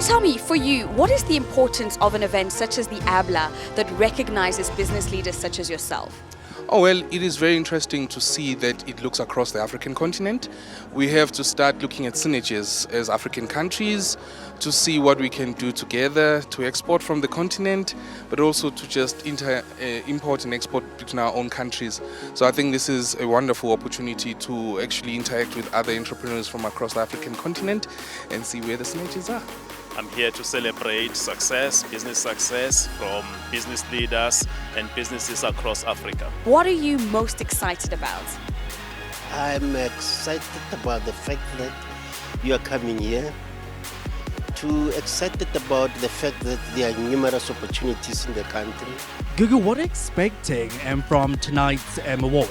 tell me, for you, what is the importance of an event such as the ABLA that recognizes business leaders such as yourself? Oh, well, it is very interesting to see that it looks across the African continent. We have to start looking at synergies as African countries to see what we can do together to export from the continent, but also to just import and export between our own countries. So I think this is a wonderful opportunity to actually interact with other entrepreneurs from across the African continent and see where the synergies are. I'm here to celebrate success, business success from business leaders and businesses across Africa. What are you most excited about? I'm excited about the fact that you are coming here. Too excited about the fact that there are numerous opportunities in the country. Gugu, what are you expecting from tonight's awards?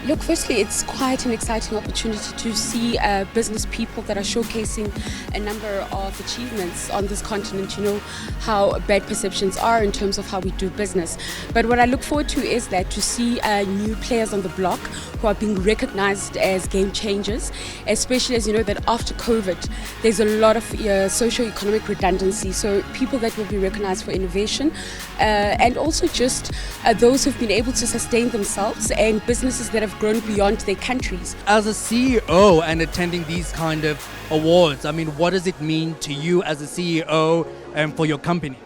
Look, firstly, it's quite an exciting opportunity to see business people that are showcasing a number of achievements on this continent. You know how bad perceptions are in terms of how we do business. But what I look forward to is that to see new players on the block who are being recognized as game changers, especially as you know that after COVID, there's a lot of socio-economic redundancy. So people that will be recognized for innovation and also just those who've been able to sustain themselves and businesses that have grown beyond their countries. As a CEO and attending these kind of awards, I mean, what does it mean to you as a CEO and for your company?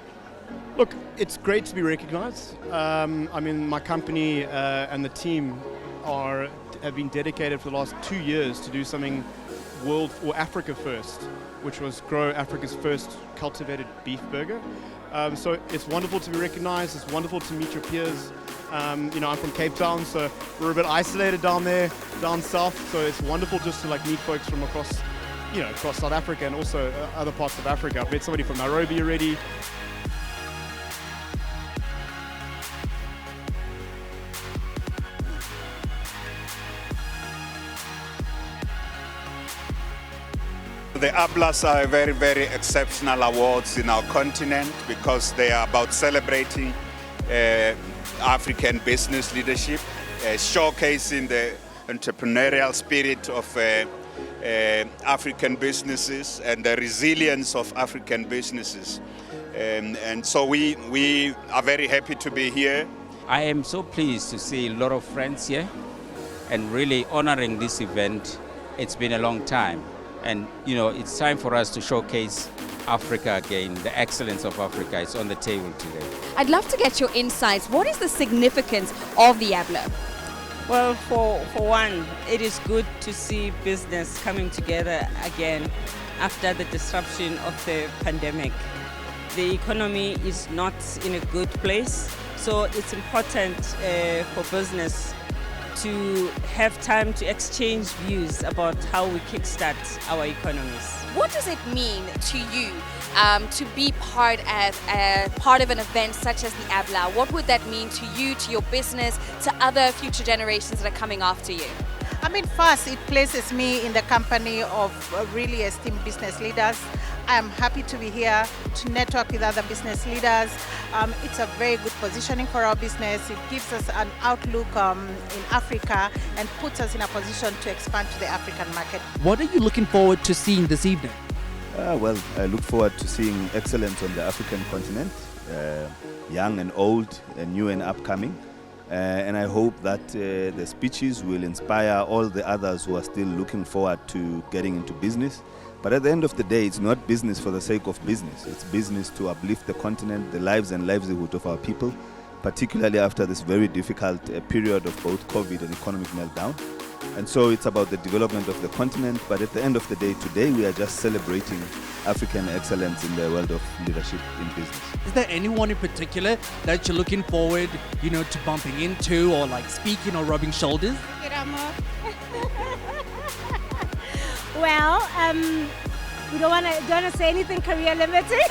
Look, it's great to be recognized. I mean, my company and the team have been dedicated for the last 2 years to do something world or Africa first, which was grow Africa's first cultivated beef burger. So it's wonderful to be recognized. It's wonderful to meet your peers. You know, I'm from Cape Town, so we're a bit isolated down there, down south. So it's wonderful just to meet folks from across South Africa and also other parts of Africa. I've met somebody from Nairobi already. The ABLAs are very, very exceptional awards in our continent because they are about celebrating African business leadership, showcasing the entrepreneurial spirit of African businesses and the resilience of African businesses. And so we are very happy to be here. I am so pleased to see a lot of friends here and really honoring this event. It's been a long time. And, you know, it's time for us to showcase Africa again. The excellence of Africa is on the table today. I'd love to get your insights. What is the significance of the ABLA? Well, for one, it is good to see business coming together again after the disruption of the pandemic. The economy is not in a good place, so it's important for business to have time to exchange views about how we kickstart our economies. What does it mean to you to be part of an event such as the ABLA? What would that mean to you, to your business, to other future generations that are coming after you? I mean, first, it places me in the company of really esteemed business leaders. I am happy to be here to network with other business leaders. It's a very good positioning for our business. It gives us an outlook in Africa and puts us in a position to expand to the African market. What are you looking forward to seeing this evening? Well, I look forward to seeing excellence on the African continent, young and old, and new and upcoming. And I hope that the speeches will inspire all the others who are still looking forward to getting into business. But at the end of the day, it's not business for the sake of business. It's business to uplift the continent, the lives and livelihood of our people, particularly after this very difficult period of both COVID and economic meltdown. And so it's about the development of the continent. But at the end of the day, today we are just celebrating African excellence in the world of leadership in business. Is there anyone in particular that you're looking forward, you know, to bumping into or speaking or rubbing shoulders? Well, we don't want to say anything career limited.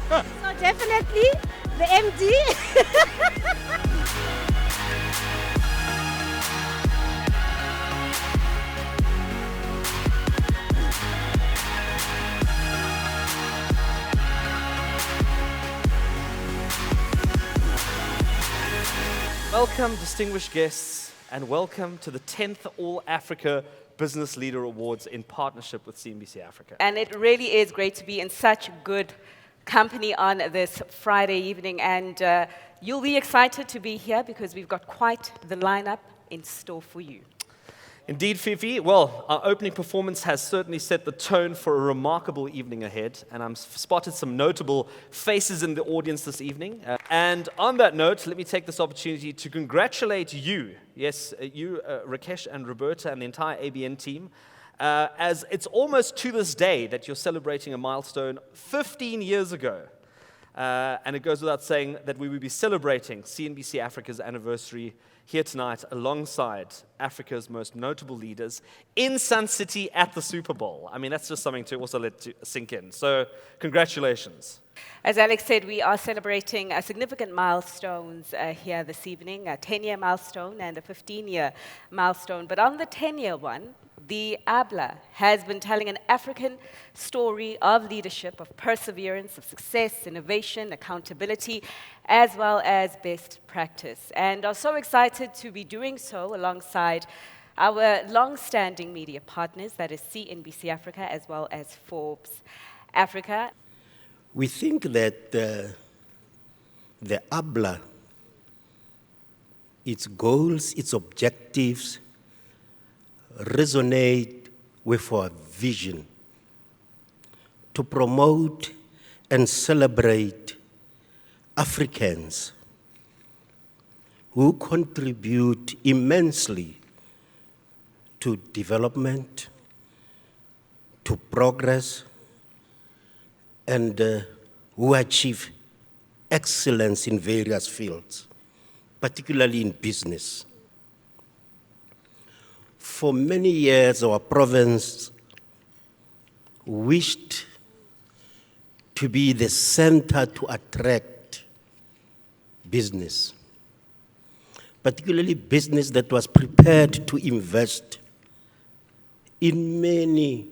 So definitely the MD. Welcome, distinguished guests, and welcome to the 10th All Africa Business Leader Awards in partnership with CNBC Africa. And it really is great to be in such good company on this Friday evening. And you'll be excited to be here because we've got quite the lineup in store for you. Indeed, Fifi. Well, our opening performance has certainly set the tone for a remarkable evening ahead, and I've spotted some notable faces in the audience this evening. And on that note, let me take this opportunity to congratulate you, yes, you, Rakesh and Roberta and the entire ABN team, as it's almost to this day that you're celebrating a milestone 15 years ago. And it goes without saying that we will be celebrating CNBC Africa's anniversary here tonight alongside Africa's most notable leaders in Sun City at the Super Bowl. I mean, that's just something to also let sink in. So, congratulations. As Alex said, we are celebrating significant milestones here this evening, a 10-year milestone and a 15-year milestone. But on the 10-year one, the ABLA has been telling an African story of leadership, of perseverance, of success, innovation, accountability, as well as best practice. And are so excited to be doing so alongside our long-standing media partners, that is CNBC Africa, as well as Forbes Africa. We think that the ABLA, its goals, its objectives, resonate with our vision to promote and celebrate Africans who contribute immensely to development, to progress, and who achieve excellence in various fields, particularly in business. For many years, our province wished to be the center to attract business, particularly business that was prepared to invest in many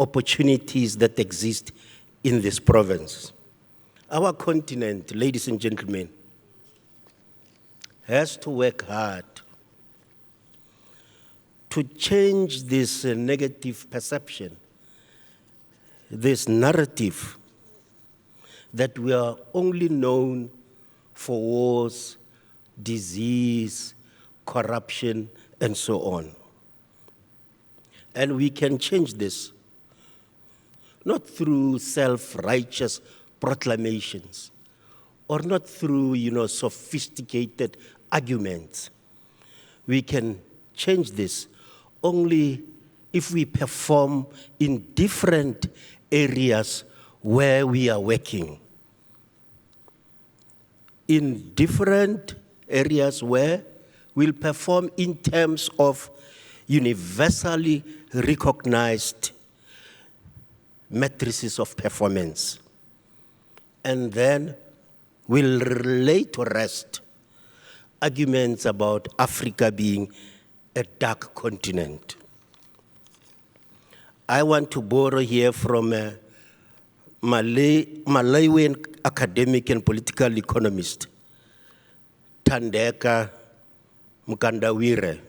opportunities that exist in this province. Our continent, ladies and gentlemen, has to work hard to change this negative perception, this narrative that we are only known for wars, disease, corruption, and so on. And we can change this, not through self-righteous proclamations, or not through, sophisticated arguments. We can change this only if we perform in different areas where we are working. In different areas where we'll perform in terms of universally recognized matrices of performance. And then we'll lay to rest arguments about Africa being a dark continent. I want to borrow here from a Malawian academic and political economist, Thandeka Mkandawire.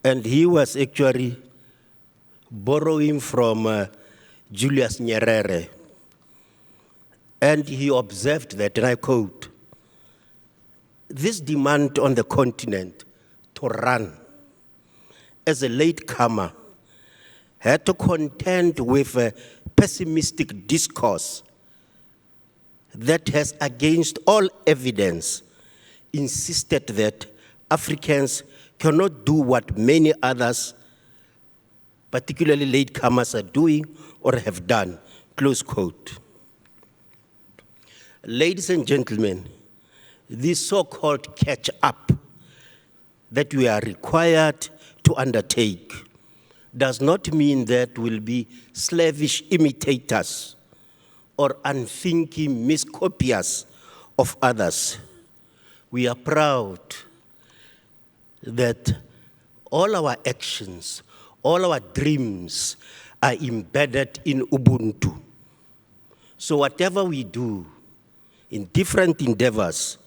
And he was actually borrowing from Julius Nyerere. And he observed that, and I quote, "This demand on the continent to run as a latecomer had to contend with a pessimistic discourse that has, against all evidence, insisted that Africans cannot do what many others, particularly latecomers, are doing or have done," close quote. Ladies and gentlemen, this so-called catch-up that we are required to undertake does not mean that we'll be slavish imitators or unthinking miscopiers of others. We are proud that all our actions, all our dreams are embedded in Ubuntu. So whatever we do in different endeavors,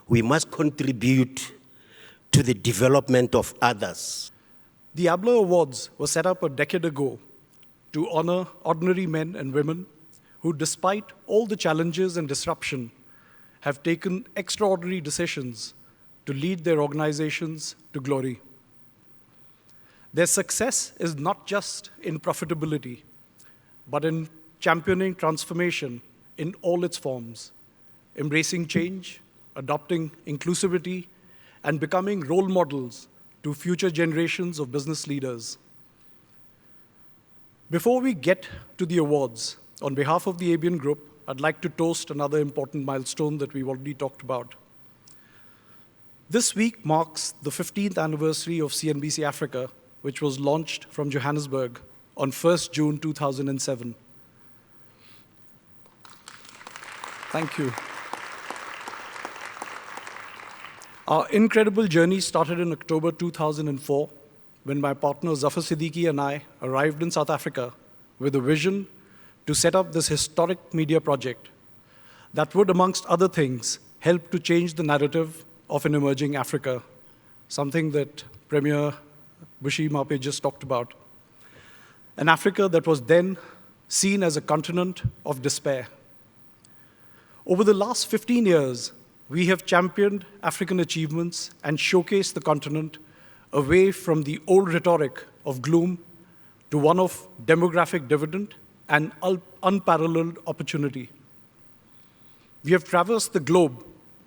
we must contribute to the development of others. The ABLA Awards were set up a decade ago to honor ordinary men and women who, despite all the challenges and disruption, have taken extraordinary decisions to lead their organizations to glory. Their success is not just in profitability, but in championing transformation in all its forms, embracing change, adopting inclusivity, and becoming role models to future generations of business leaders. Before we get to the awards, on behalf of the ABN Group, I'd like to toast another important milestone that we've already talked about. This week marks the 15th anniversary of CNBC Africa, which was launched from Johannesburg on 1st June 2007. Thank you. Our incredible journey started in October 2004, when my partner Zafar Siddiqui and I arrived in South Africa with a vision to set up this historic media project that would, amongst other things, help to change the narrative of an emerging Africa, something that Premier Bushi Mape just talked about. An Africa that was then seen as a continent of despair. Over the last 15 years, we have championed African achievements and showcased the continent away from the old rhetoric of gloom to one of demographic dividend and unparalleled opportunity. We have traversed the globe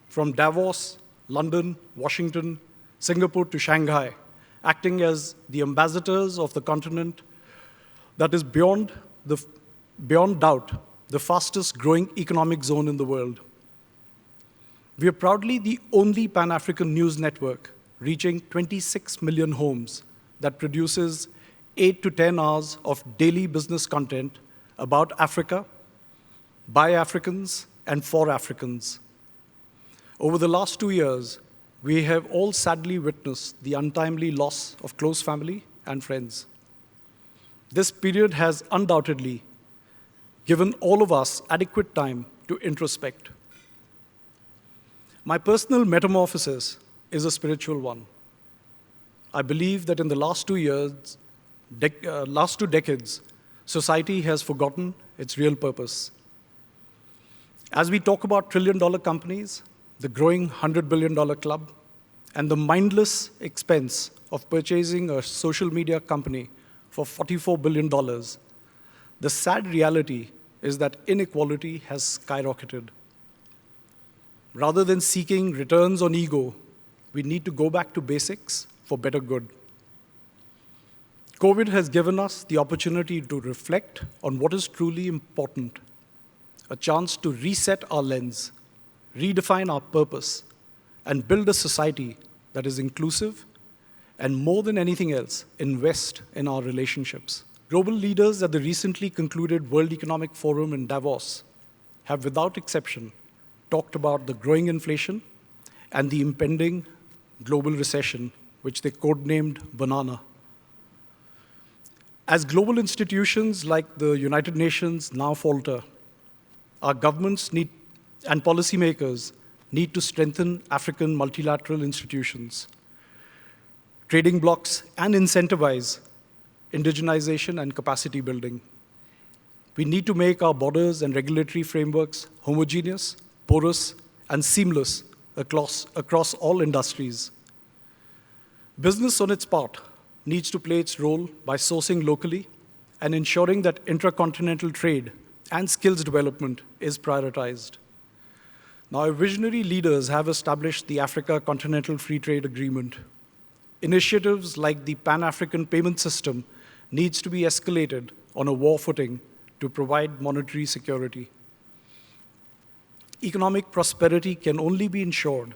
from Davos, London, Washington, Singapore to Shanghai, acting as the ambassadors of the continent that is beyond doubt the fastest growing economic zone in the world. We are proudly the only Pan-African news network reaching 26 million homes that produces 8 to 10 hours of daily business content about Africa, by Africans, and for Africans. Over the last 2 years, we have all sadly witnessed the untimely loss of close family and friends. This period has undoubtedly given all of us adequate time to introspect. My personal metamorphosis is a spiritual one. I believe that in the last 2 decades, society has forgotten its real purpose. As we talk about trillion-dollar companies, the growing $100 billion club, and the mindless expense of purchasing a social media company for $44 billion, the sad reality is that inequality has skyrocketed. Rather than seeking returns on ego, we need to go back to basics for better good. COVID has given us the opportunity to reflect on what is truly important, a chance to reset our lens, redefine our purpose, and build a society that is inclusive and, more than anything else, invest in our relationships. Global leaders at the recently concluded World Economic Forum in Davos have, without exception, talked about the growing inflation and the impending global recession, which they codenamed Banana. As global institutions like the United Nations now falter, our governments and policymakers need to strengthen African multilateral institutions, trading blocs, and incentivize indigenization and capacity building. We need to make our borders and regulatory frameworks homogeneous, porous, and seamless across all industries. Business, on its part, needs to play its role by sourcing locally and ensuring that intracontinental trade and skills development is prioritized. Now, our visionary leaders have established the Africa Continental Free Trade Agreement. Initiatives like the Pan-African Payment System needs to be escalated on a war footing to provide monetary security. Economic prosperity can only be ensured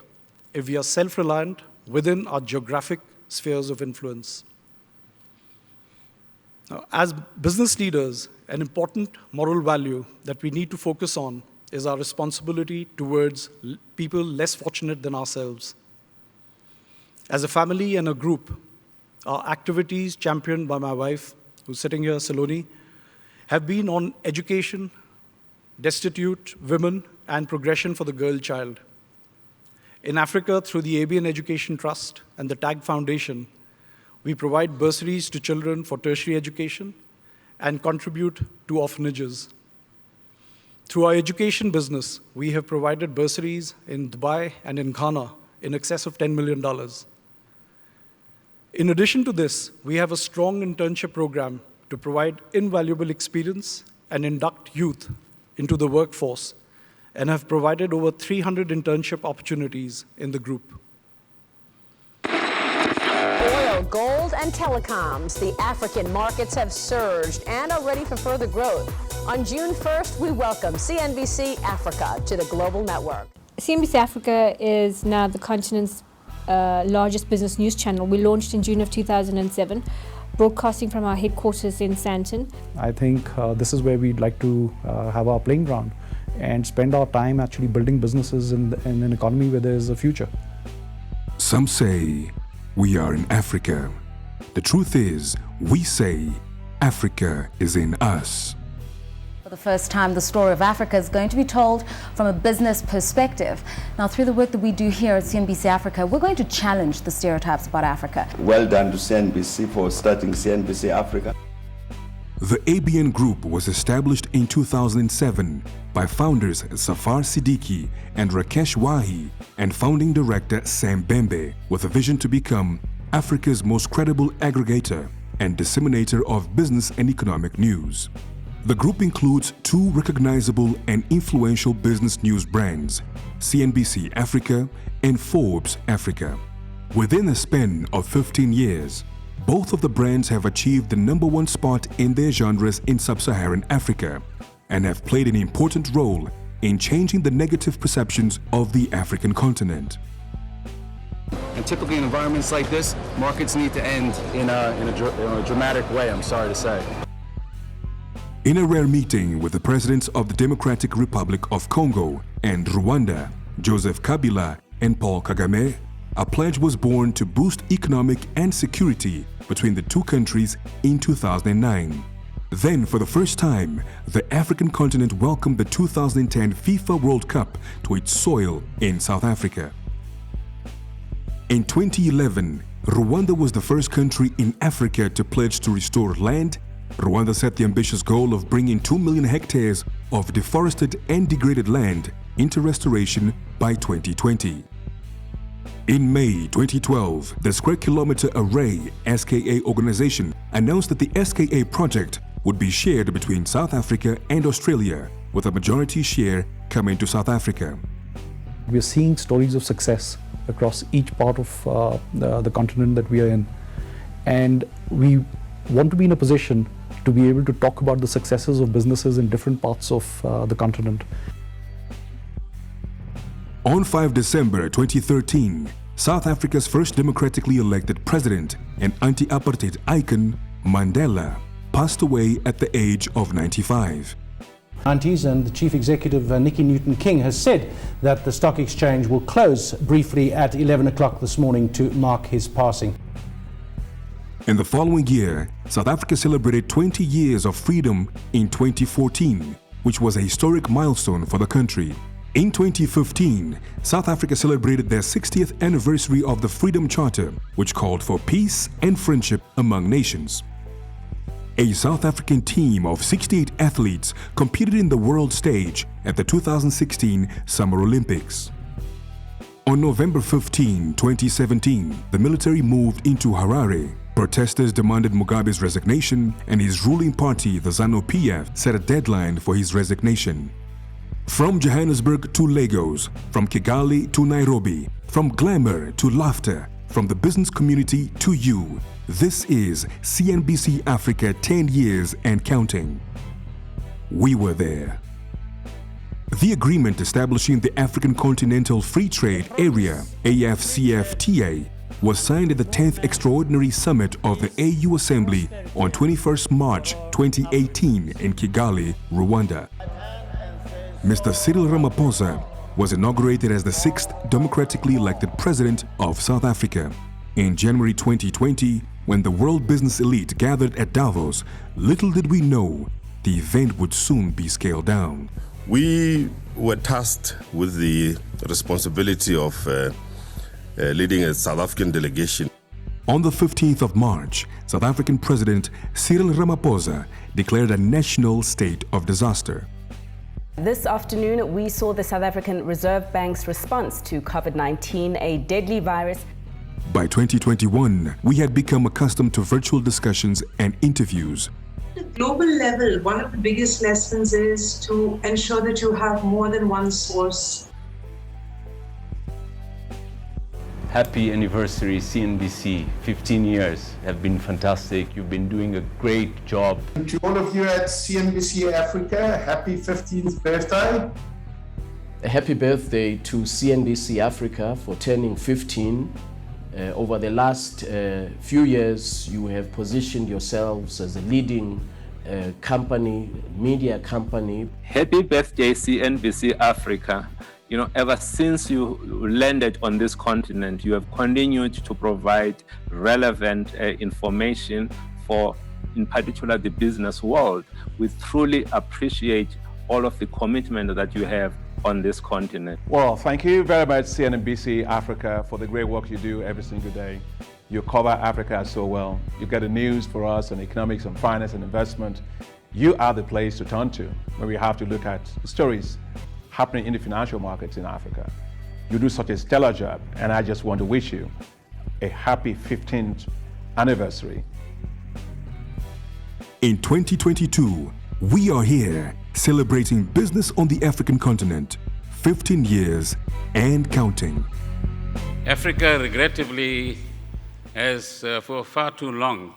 if we are self-reliant within our geographic spheres of influence. Now, as business leaders, an important moral value that we need to focus on is our responsibility towards people less fortunate than ourselves. As a family and a group, our activities championed by my wife, who's sitting here, Saloni, have been on education, destitute women, and progression for the girl child. In Africa, through the ABN Education Trust and the TAG Foundation, We provide bursaries to children for tertiary education and contribute to orphanages. Through our education business, we have provided bursaries in Dubai and in Ghana in excess of $10 million. In addition to this, we have a strong internship program to provide invaluable experience and induct youth into the workforce, and have provided over 300 internship opportunities in the group. Oil, gold, and telecoms. The African markets have surged and are ready for further growth. On June 1st, we welcome CNBC Africa to the global network. CNBC Africa is now the continent's largest business news channel. We launched in June of 2007, broadcasting from our headquarters in Sandton. I think this is where we'd like to have our playing ground and spend our time actually building businesses in an economy where there's a future. Some say we are in Africa. The truth is, we say Africa is in us. For the first time, the story of Africa is going to be told from a business perspective. Now, through the work that we do here at CNBC Africa, we're going to challenge the stereotypes about Africa. Well done to CNBC for starting CNBC Africa. The ABN Group was established in 2007 by founders Safar Siddiqui and Rakesh Wahi and founding director Sam Bembe, with a vision to become Africa's most credible aggregator and disseminator of business and economic news. The group includes two recognizable and influential business news brands, CNBC Africa and Forbes Africa. Within a span of 15 years, both of the brands have achieved the #1 spot in their genres in sub-Saharan Africa and have played an important role in changing the negative perceptions of the African continent. And typically in environments like this, markets need to end in a dramatic way, I'm sorry to say. In a rare meeting with the presidents of the Democratic Republic of Congo and Rwanda, Joseph Kabila and Paul Kagame, a pledge was born to boost economic and security between the two countries in 2009. Then, for the first time, the African continent welcomed the 2010 FIFA World Cup to its soil in South Africa. In 2011, Rwanda was the first country in Africa to pledge to restore land. Rwanda set the ambitious goal of bringing 2 million hectares of deforested and degraded land into restoration by 2020. In May 2012, the Square Kilometre Array SKA organization announced that the SKA project would be shared between South Africa and Australia, with a majority share coming to South Africa. We're seeing stories of success across each part of the continent that we are in, and we want to be in a position to be able to talk about the successes of businesses in different parts of the continent. On 5 December 2013, South Africa's first democratically elected president and anti-apartheid icon, Mandela, passed away at the age of 95. And the chief executive, Nikki Newton-King, has said that the stock exchange will close briefly at 11 o'clock this morning to mark his passing. In the following year, South Africa celebrated 20 years of freedom in 2014, which was a historic milestone for the country. In 2015, South Africa celebrated their 60th anniversary of the Freedom Charter, which called for peace and friendship among nations. A South African team of 68 athletes competed in the world stage at the 2016 Summer Olympics. On November 15, 2017, the military moved into Harare. Protesters demanded Mugabe's resignation, and his ruling party, the ZANU-PF, set a deadline for his resignation. From Johannesburg to Lagos, from Kigali to Nairobi, from glamour to laughter, from the business community to you, this is CNBC Africa 10 years and counting. We were there. The agreement establishing the African Continental Free Trade Area, AFCFTA, was signed at the 10th Extraordinary Summit of the AU Assembly on 21st March 2018 in Kigali, Rwanda. Mr. Cyril Ramaphosa was inaugurated as the 6th democratically elected president of South Africa. In January 2020, when the world business elite gathered at Davos, little did we know the event would soon be scaled down. We were tasked with the responsibility of leading a South African delegation. On the 15th of March, South African President Cyril Ramaphosa declared a national state of disaster. This afternoon, we saw the South African Reserve Bank's response to COVID-19, a deadly virus. By 2021, we had become accustomed to virtual discussions and interviews. At the global level, one of the biggest lessons is to ensure that you have more than one source. Happy anniversary, CNBC. 15 years have been fantastic. You've been doing a great job. To all of you at CNBC Africa, happy 15th birthday. A happy birthday to CNBC Africa for turning 15. Over the last few years, you have positioned yourselves as a leading company, media company. Happy birthday, CNBC Africa. You know, ever since you landed on this continent, you have continued to provide relevant information for, in particular, the business world. We truly appreciate all of the commitment that you have on this continent. Well, thank you very much, CNBC Africa, for the great work you do every single day. You cover Africa so well. You get the news for us on economics and finance and investment. You are the place to turn to when we have to look at stories happening in the financial markets in Africa. You do such a stellar job, and I just want to wish you a happy 15th anniversary. In 2022, we are here celebrating business on the African continent, 15 years and counting. Africa, regrettably, has for far too long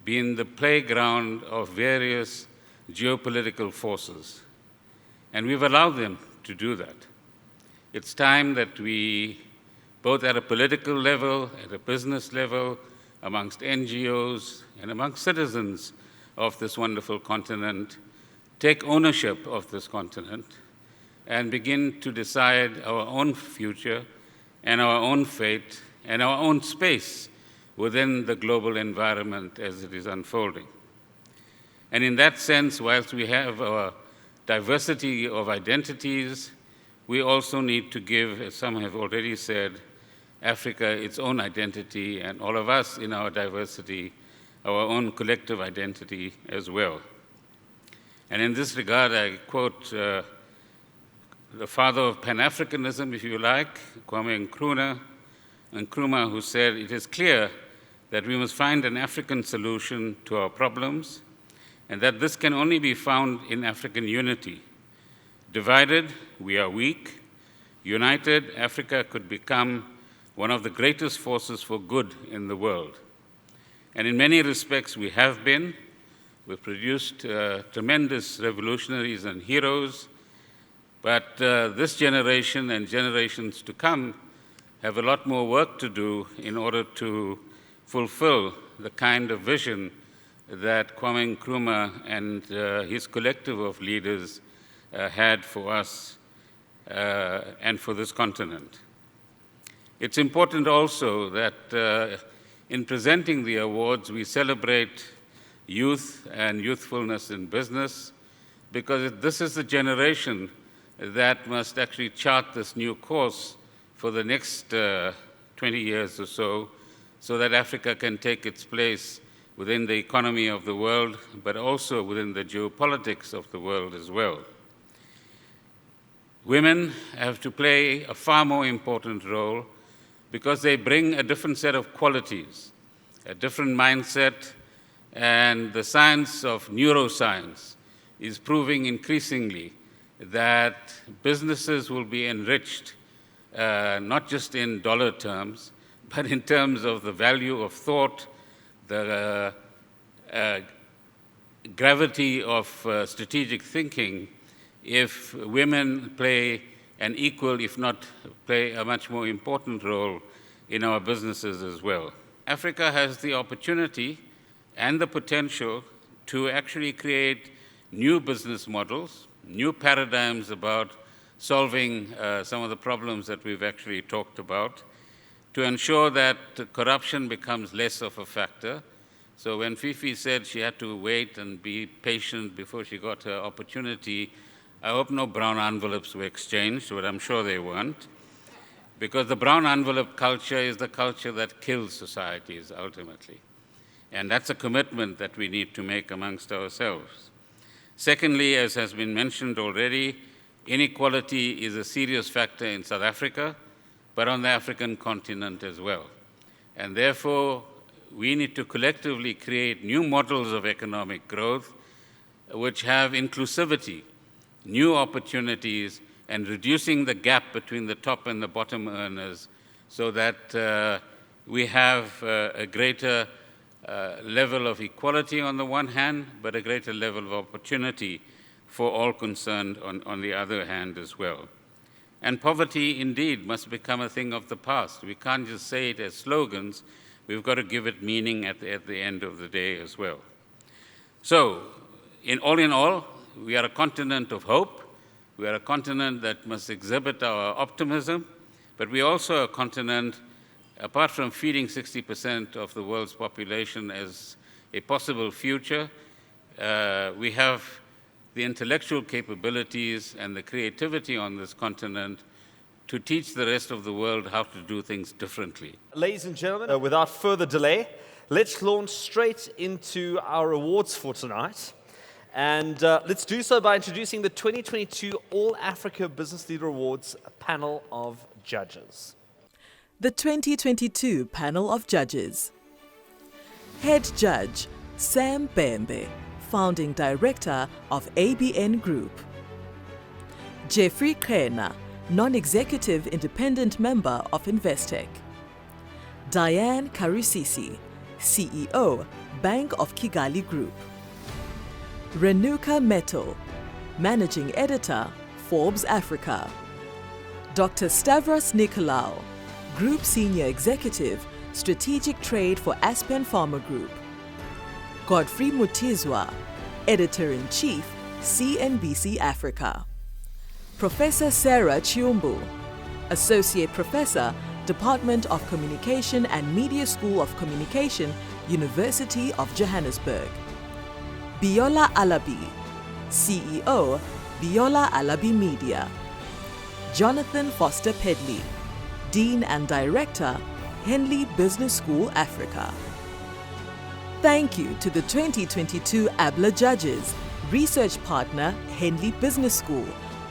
been the playground of various geopolitical forces, and we've allowed them to do that. It's time that we, both at a political level, at a business level, amongst NGOs, and amongst citizens of this wonderful continent, take ownership of this continent and begin to decide our own future and our own fate and our own space within the global environment as it is unfolding. And in that sense, whilst we have our diversity of identities, we also need to give, as some have already said, Africa its own identity, and all of us in our diversity, our own collective identity as well. And in this regard, I quote the father of Pan-Africanism, if you like, Kwame Nkrumah, who said, "It is clear that we must find an African solution to our problems, and that this can only be found in African unity. Divided, we are weak. United, Africa could become one of the greatest forces for good in the world." And in many respects, we have been. We've produced tremendous revolutionaries and heroes, but this generation and generations to come have a lot more work to do in order to fulfill the kind of vision that Kwame Nkrumah and his collective of leaders had for us and for this continent. It's important also that in presenting the awards, we celebrate youth and youthfulness in business, because this is the generation that must actually chart this new course for the next 20 years or so that Africa can take its place within the economy of the world, but also within the geopolitics of the world as well. Women have to play a far more important role because they bring a different set of qualities, a different mindset, and the science of neuroscience is proving increasingly that businesses will be enriched, not just in dollar terms, but in terms of the value of thought, the gravity of strategic thinking, if women play an equal, if not play a much more important role in our businesses as well. Africa has the opportunity and the potential to actually create new business models, new paradigms about solving some of the problems that we've actually talked about, to ensure that corruption becomes less of a factor. So when Fifi said she had to wait and be patient before she got her opportunity, I hope no brown envelopes were exchanged, but I'm sure they weren't. because the brown envelope culture is the culture that kills societies ultimately. And that's a commitment that we need to make amongst ourselves. Secondly, as has been mentioned already, inequality is a serious factor in South Africa, but on the African continent as well. And therefore, we need to collectively create new models of economic growth which have inclusivity, new opportunities, and reducing the gap between the top and the bottom earners so that we have a greater level of equality on the one hand, but a greater level of opportunity for all concerned on the other hand as well. And poverty, indeed, must become a thing of the past. We can't just say it as slogans. We've got to give it meaning at the end of the day as well. So, in all, we are a continent of hope. We are a continent that must exhibit our optimism, but we're also a continent, apart from feeding 60% of the world's population as a possible future, we have the intellectual capabilities and the creativity on this continent to teach the rest of the world how to do things differently. Ladies and gentlemen, without further delay, let's launch straight into our awards for tonight. And let's do so by introducing the 2022 All Africa Business Leader Awards panel of judges. The 2022 panel of judges. Head Judge Sam Bembe, Founding Director of ABN Group. Jeffrey Kena, Non-Executive Independent Member of Investec. Diane Karusisi, CEO, Bank of Kigali Group. Renuka Meto, Managing Editor, Forbes Africa. Dr. Stavros Nikolaou, Group Senior Executive, Strategic Trade for Aspen Pharma Group. Godfrey Mutizwa, Editor-in-Chief, CNBC Africa. Professor Sarah Chiumbu, Associate Professor, Department of Communication and Media School of Communication, University of Johannesburg. Biola Alabi, CEO, Biola Alabi Media. Jonathan Foster Pedley, Dean and Director, Henley Business School Africa. Thank you to the 2022 ABLA judges, Research Partner, Henley Business School,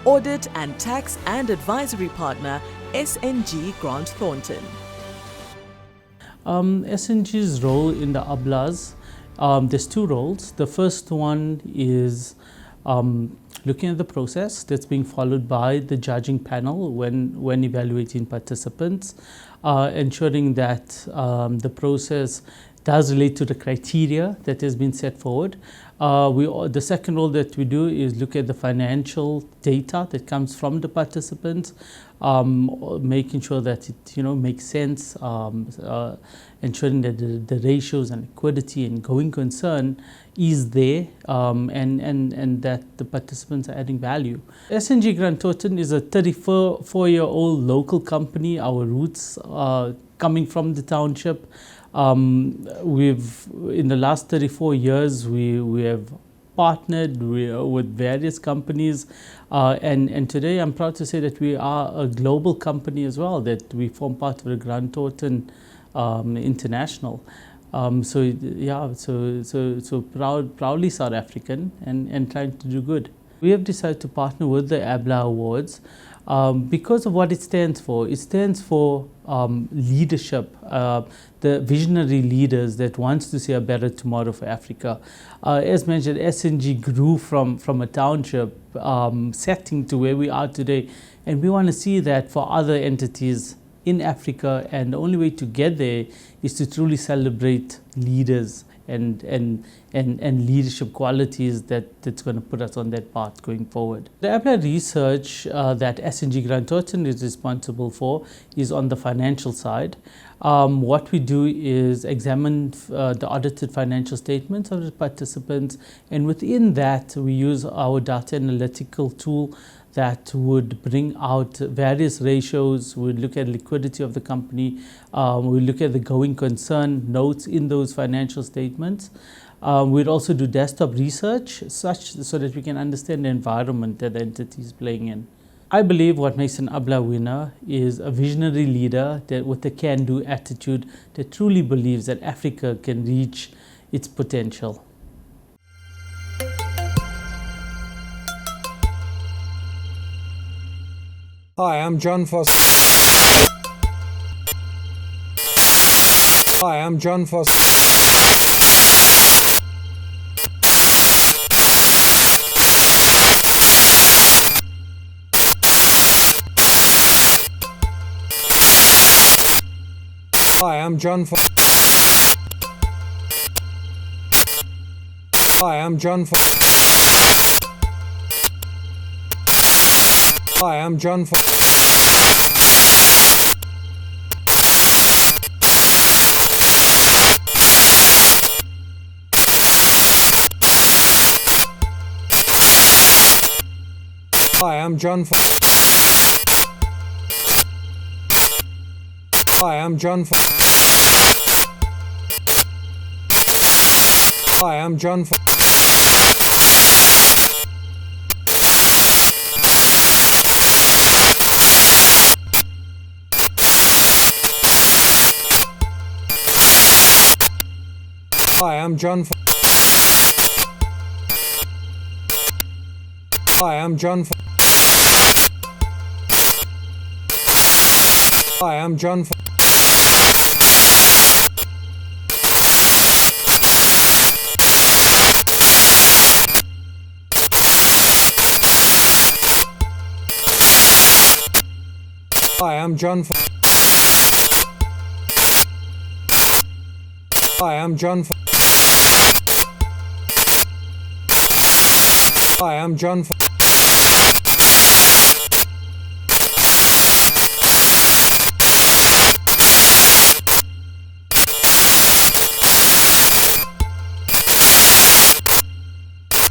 Audit and Tax and Advisory Partner, SNG Grant Thornton. SNG's role in the ABLAs, there's two roles. The first one is looking at the process that's being followed by the judging panel when evaluating participants, ensuring that the process does relate to the criteria that has been set forward. The second role that we do is look at the financial data that comes from the participants, making sure that it makes sense, ensuring that the ratios and liquidity and going concern is there, and that the participants are adding value. SNG Grant Thornton is a 34-year-old local company. Our roots are coming from the township. In the last 34 years, we have partnered with various companies, and today I'm proud to say that we are a global company as well, that we form part of the Grant Thornton International. So proudly South African and trying to do good. We have decided to partner with the ABLA Awards because of what it stands for. It stands for leadership, the visionary leaders that wants to see a better tomorrow for Africa. As mentioned, SNG grew from a township setting to where we are today, and we want to see that for other entities in Africa, and the only way to get there is to truly celebrate leaders and leadership qualities that's going to put us on that path going forward. The ABLA research that SNG Grant Thornton is responsible for is on the financial side. What we do is examine the audited financial statements of the participants, and within that we use our data analytical tool that would bring out various ratios. We'd look at liquidity of the company. We look at the going concern notes in those financial statements. We'd also do desktop research so that we can understand the environment that the entity is playing in. I believe what makes an ABLA winner is a visionary leader that with a can-do attitude that truly believes that Africa can reach its potential. Hi, I'm John Foster. Hi, I'm John Foster. Hi, I'm John Foster. Hi, I'm John Foster. Hi, I'm John Foster. Hi, I'm John Foster. Hi, I'm John Foster. Hi, I'm John Foster. Hi, I'm John Foster. Hi, I'm John Foster. Hi, I'm John Foster. Hi, I'm John Foster. Hi, I'm John Foster. Hi, I'm John Foster.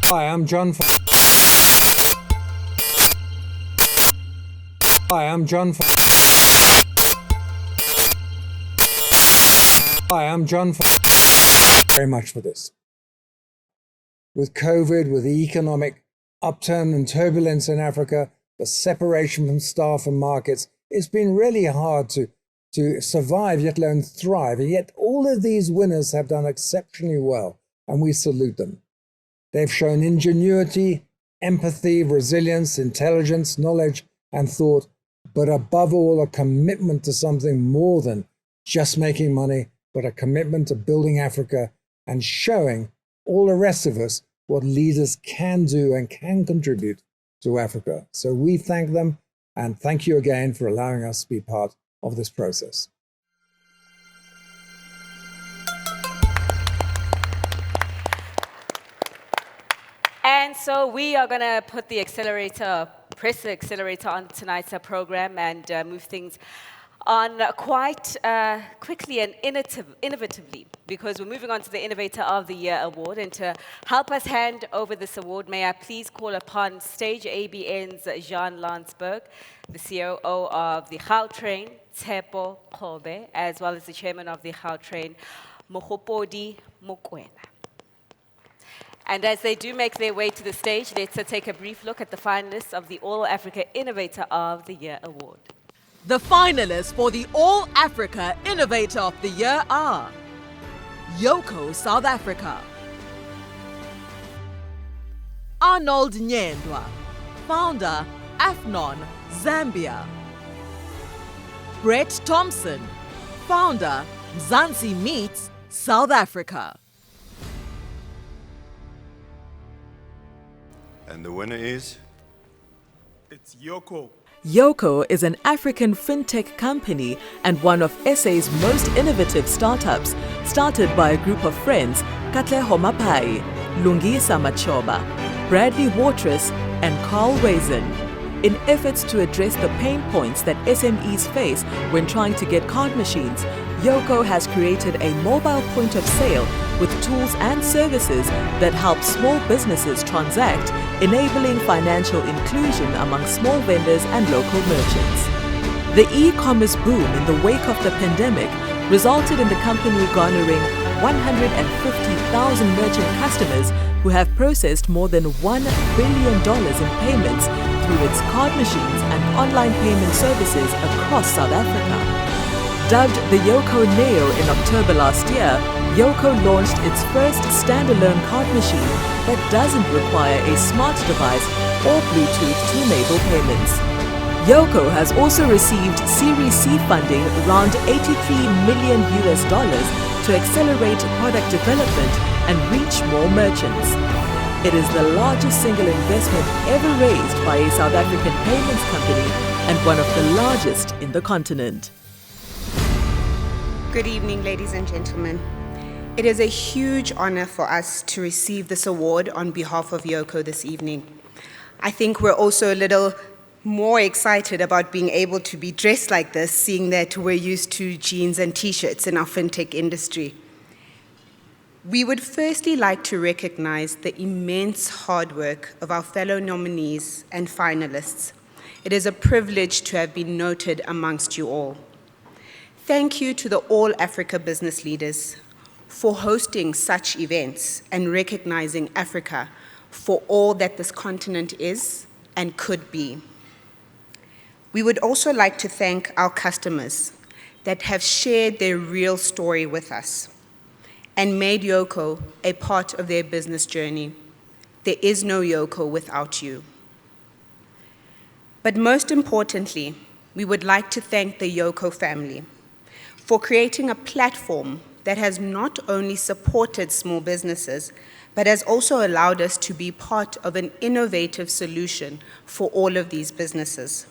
Hi, I'm John Foster. Hi, I'm John Foster. Hi, I'm John Foster. Very much for this. With COVID, with the economic upturn and turbulence in Africa, the separation from staff and markets, it's been really hard to survive, yet alone thrive. And yet all of these winners have done exceptionally well, and we salute them. They've shown ingenuity, empathy, resilience, intelligence, knowledge, and thought, but above all, a commitment to something more than just making money, but a commitment to building Africa and showing all the rest of us what leaders can do and can contribute to Africa. So we thank them, and thank you again for allowing us to be part of this process. And so we are going to put the accelerator, press the accelerator on tonight's program and move things on quite quickly and innovatively, because we're moving on to the Innovator of the Year Award. And to help us hand over this award, may I please call upon stage ABN's Jean Landsberg, the COO of the Gautrain, Tshepo Kobe, as well as the chairman of the Gautrain, Mogopodi Mokoena. And as they do make their way to the stage, let's take a brief look at the finalists of the All Africa Innovator of the Year Award. The finalists for the All Africa Innovator of the Year are Yoko, South Africa; Arnold Nyendwa, founder, Afnon, Zambia; Brett Thompson, founder, Mzansi Meats, South Africa. And the winner is? It's Yoko. Yoko is an African fintech company and one of SA's most innovative startups, started by a group of friends, Katleho Mapai, Lungisa Machoba, Bradley Watrous, and Carl Raisin, in efforts to address the pain points that SMEs face when trying to get card machines. Yoko has created a mobile point of sale with tools and services that help small businesses transact, enabling financial inclusion among small vendors and local merchants. The e-commerce boom in the wake of the pandemic resulted in the company garnering 150,000 merchant customers who have processed more than $1 billion in payments through its card machines and online payment services across South Africa. Dubbed the Yoko Neo in October last year, Yoko launched its first standalone card machine that doesn't require a smart device or Bluetooth to enable payments. Yoko has also received Series C funding around $83 million to accelerate product development and reach more merchants. It is the largest single investment ever raised by a South African payments company and one of the largest in the continent. Good evening, ladies and gentlemen. It is a huge honor for us to receive this award on behalf of Yoko this evening. I think we're also a little more excited about being able to be dressed like this, seeing that we're used to jeans and t-shirts in our fintech industry. We would firstly like to recognize the immense hard work of our fellow nominees and finalists. It is a privilege to have been noted amongst you all. Thank you to the All Africa business leaders for hosting such events and recognizing Africa for all that this continent is and could be. We would also like to thank our customers that have shared their real story with us and made Yoko a part of their business journey. There is no Yoko without you. But most importantly, we would like to thank the Yoko family for creating a platform that has not only supported small businesses, but has also allowed us to be part of an innovative solution for all of these businesses.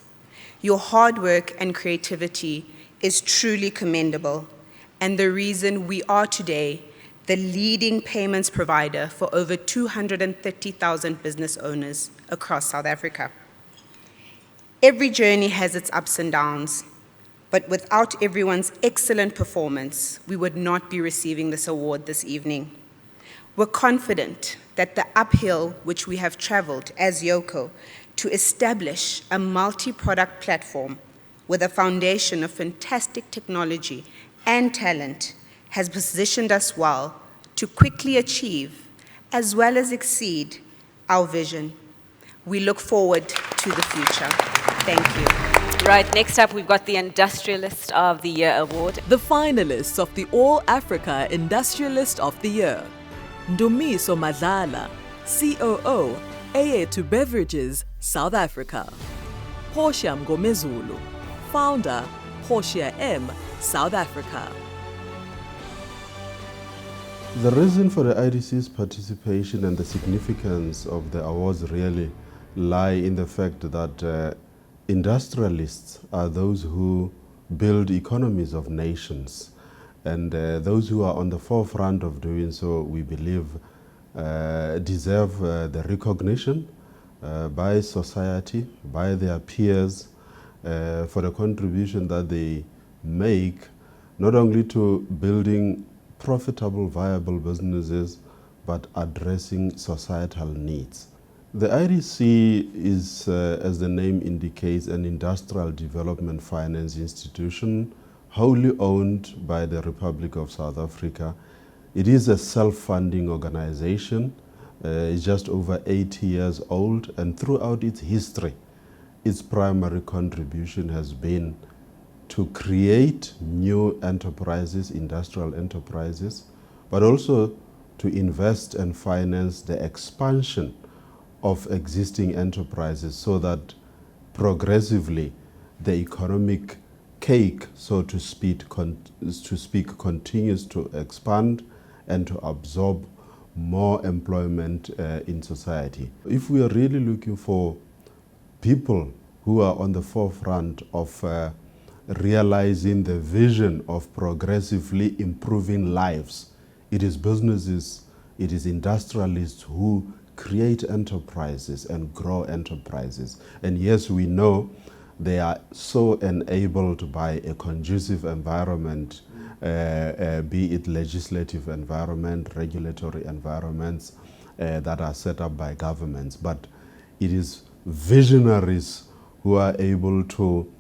Your hard work and creativity is truly commendable, and the reason we are today the leading payments provider for over 230,000 business owners across South Africa. Every journey has its ups and downs, but without everyone's excellent performance, we would not be receiving this award this evening. We're confident that the uphill which we have traveled as Yoko to establish a multi-product platform with a foundation of fantastic technology and talent has positioned us well to quickly achieve as well as exceed our vision. We look forward to the future. Thank you. Right, next up we've got the Industrialist of the Year award. The finalists of the All Africa Industrialist of the Year. Ndumiso Madlala, COO, Ayetu Beverages, South Africa. Portia Mgomezulu, founder, Portia M, South Africa. The reason for the IDC's participation and the significance of the awards really lie in the fact that industrialists are those who build economies of nations, and those who are on the forefront of doing so, we believe, deserve the recognition by society, by their peers, for the contribution that they make, not only to building profitable, viable businesses, but addressing societal needs. The IDC is, as the name indicates, an industrial development finance institution wholly owned by the Republic of South Africa. It is a self-funding organization. It's just over 80 years old, and throughout its history, its primary contribution has been to create new enterprises, industrial enterprises, but also to invest and finance the expansion of existing enterprises so that progressively the economic cake, so to speak, continues to expand and to absorb more employment in society. If we are really looking for people who are on the forefront of realizing the vision of progressively improving lives, it is businesses, it is industrialists who create enterprises and grow enterprises. And yes, we know they are so enabled by a conducive environment, be it legislative environment, regulatory environments that are set up by governments. But it is visionaries who are able to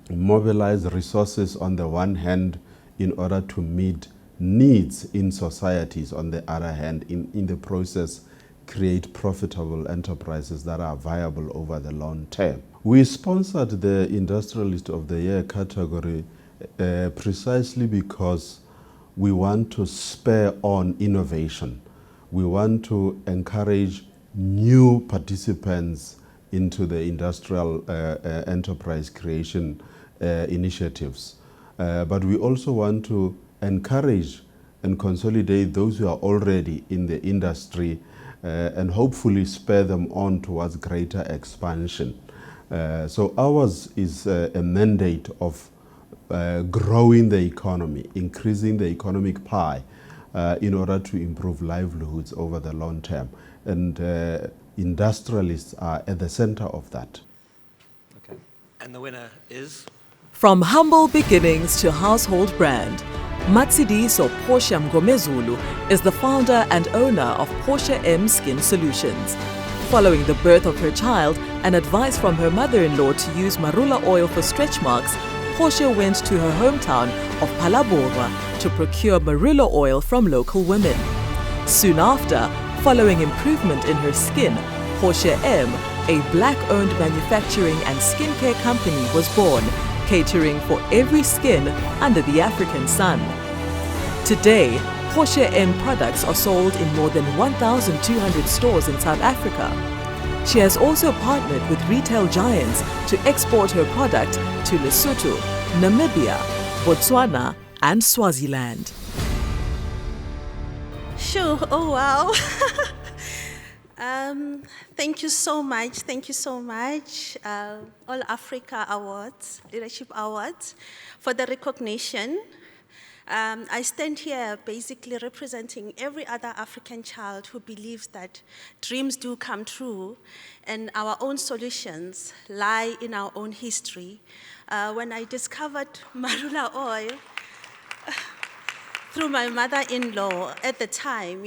mobilize resources on the one hand in order to meet needs in societies, on the other hand, in the process create profitable enterprises that are viable over the long term. We sponsored the Industrialist of the Year category precisely because we want to spur on innovation. We want to encourage new participants into the industrial enterprise creation initiatives. But we also want to encourage and consolidate those who are already in the industry and hopefully spur them on towards greater expansion. So ours is a mandate of growing the economy, increasing the economic pie in order to improve livelihoods over the long term. And industrialists are at the center of that. Okay. And the winner is? From humble beginnings to household brand, Matsidiso Portia Mgomezulu is the founder and owner of Portia M Skin Solutions. Following the birth of her child and advice from her mother-in-law to use marula oil for stretch marks, Portia went to her hometown of Phalaborwa to procure marula oil from local women. Soon after, following improvement in her skin, Portia M, a black-owned manufacturing and skincare company, was born, catering for every skin under the African sun. Today, Portia M products are sold in more than 1,200 stores in South Africa. She has also partnered with retail giants to export her product to Lesotho, Namibia, Botswana, and Swaziland. Sure. Oh, wow. Thank you so much. Thank you so much, All Africa Awards, Leadership Awards, for the recognition. I stand here basically representing every other African child who believes that dreams do come true and our own solutions lie in our own history. When I discovered marula oil through my mother-in-law at the time,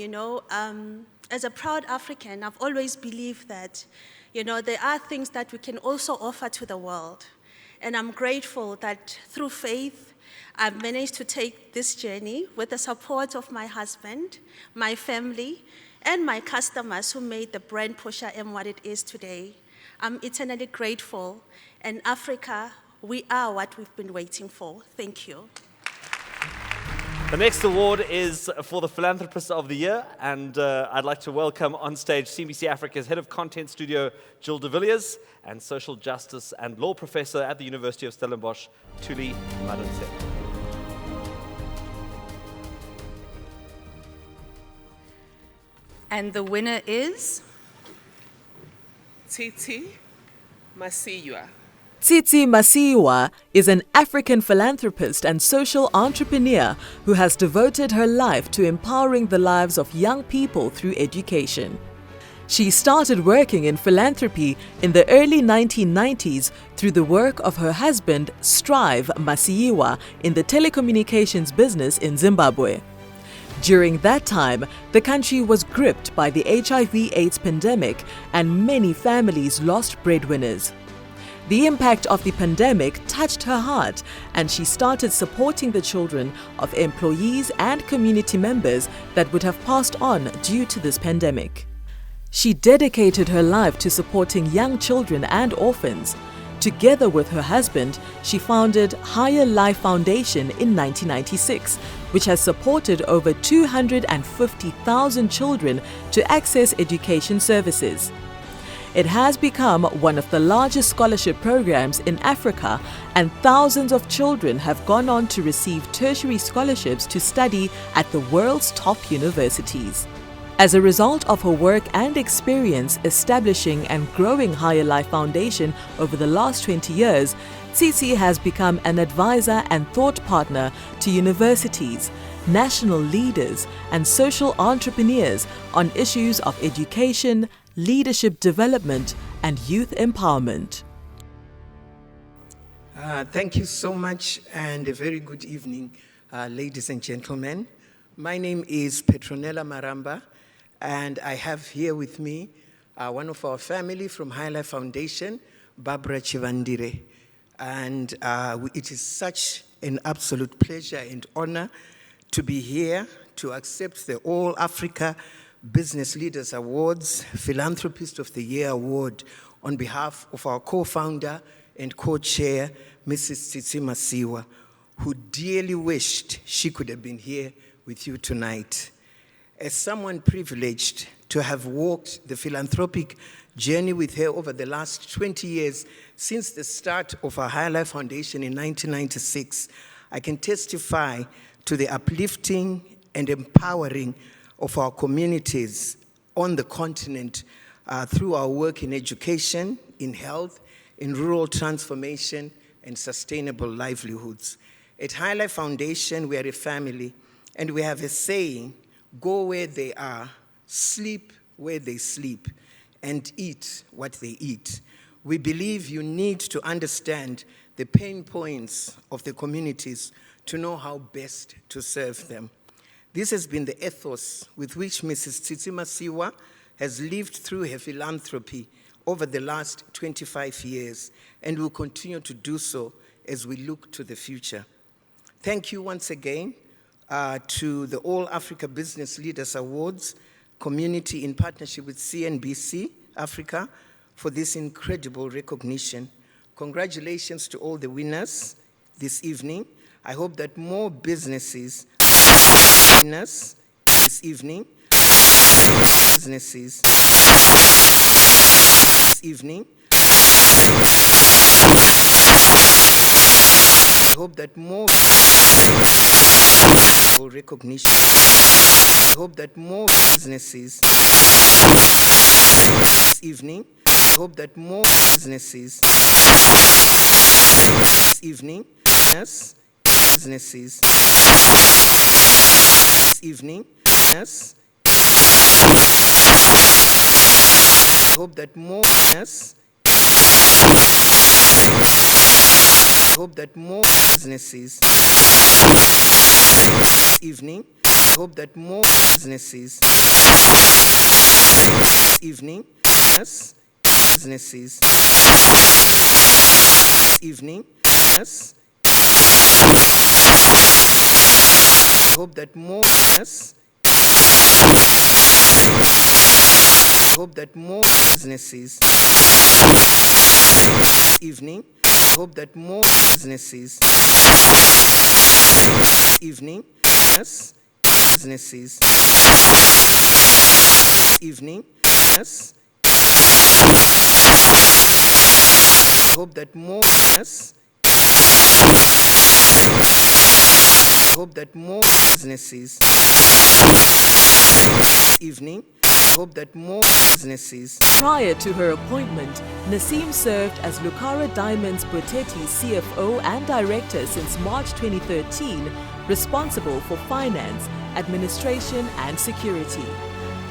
as a proud African, I've always believed that, there are things that we can also offer to the world. And I'm grateful that through faith, I've managed to take this journey with the support of my husband, my family, and my customers who made the brand Portia M what it is today. I'm eternally grateful. And Africa, we are what we've been waiting for. Thank you. The next award is for the Philanthropist of the Year, and I'd like to welcome on stage CNBC Africa's Head of Content Studio, Jill de Villiers, and Social Justice and Law Professor at the University of Stellenbosch, Thuli Madonsela. And the winner is Titi Masiyiwa. Titi Masiyiwa is an African philanthropist and social entrepreneur who has devoted her life to empowering the lives of young people through education. She started working in philanthropy in the early 1990s through the work of her husband, Strive Masiyiwa, in the telecommunications business in Zimbabwe. During that time, the country was gripped by the HIV/AIDS pandemic and many families lost breadwinners. The impact of the pandemic touched her heart, and she started supporting the children of employees and community members that would have passed on due to this pandemic. She dedicated her life to supporting young children and orphans. Together with her husband, she founded Higher Life Foundation in 1996, which has supported over 250,000 children to access education services. It has become one of the largest scholarship programs in Africa, and thousands of children have gone on to receive tertiary scholarships to study at the world's top universities. As a result of her work and experience establishing and growing Higher Life Foundation over the last 20 years, Titi has become an advisor and thought partner to universities, national leaders, and social entrepreneurs on issues of education, leadership development, and youth empowerment. Thank you so much, and a very good evening, ladies and gentlemen. My name is Petronella Maramba, and I have here with me one of our family from High Life Foundation, Barbara Chivandire. And it is such an absolute pleasure and honor to be here to accept the All Africa Business Leaders Awards, Philanthropist of the Year Award on behalf of our co-founder and co-chair, Mrs. Tsitsi Masiwa, who dearly wished she could have been here with you tonight. As someone privileged to have walked the philanthropic journey with her over the last 20 years since the start of our Higher Life Foundation in 1996, I can testify to the uplifting and empowering of our communities on the continent through our work in education, in health, in rural transformation, and sustainable livelihoods. At High Life Foundation, we are a family, and we have a saying, go where they are, sleep where they sleep, and eat what they eat. We believe you need to understand the pain points of the communities to know how best to serve them. This has been the ethos with which Mrs. Tsitsi Masiwa has lived through her philanthropy over the last 25 years and will continue to do so as we look to the future. Thank you once again to the All Africa Business Leaders Awards community in partnership with CNBC Africa for this incredible recognition. Congratulations to all the winners this evening. I hope that more businesses winners this evening. Businesses this evening. I hope that more recognition. I hope that more businesses this evening. I hope that more businesses this evening. Yes, businesses this evening. Yes. I hope that more yes. I hope that more businesses this evening. I hope that more businesses this evening. Yes. Businesses this evening. Yes. I hope that more yes. I hope that more businesses this evening. I hope that more businesses this evening. Yes. Businesses this evening. Yes. I hope that more yes. I hope that more businesses this evening. I hope that more businesses. Prior to her appointment, Nasim served as Lucara Diamonds Boteti's CFO and director since March 2013, responsible for finance, administration, and security.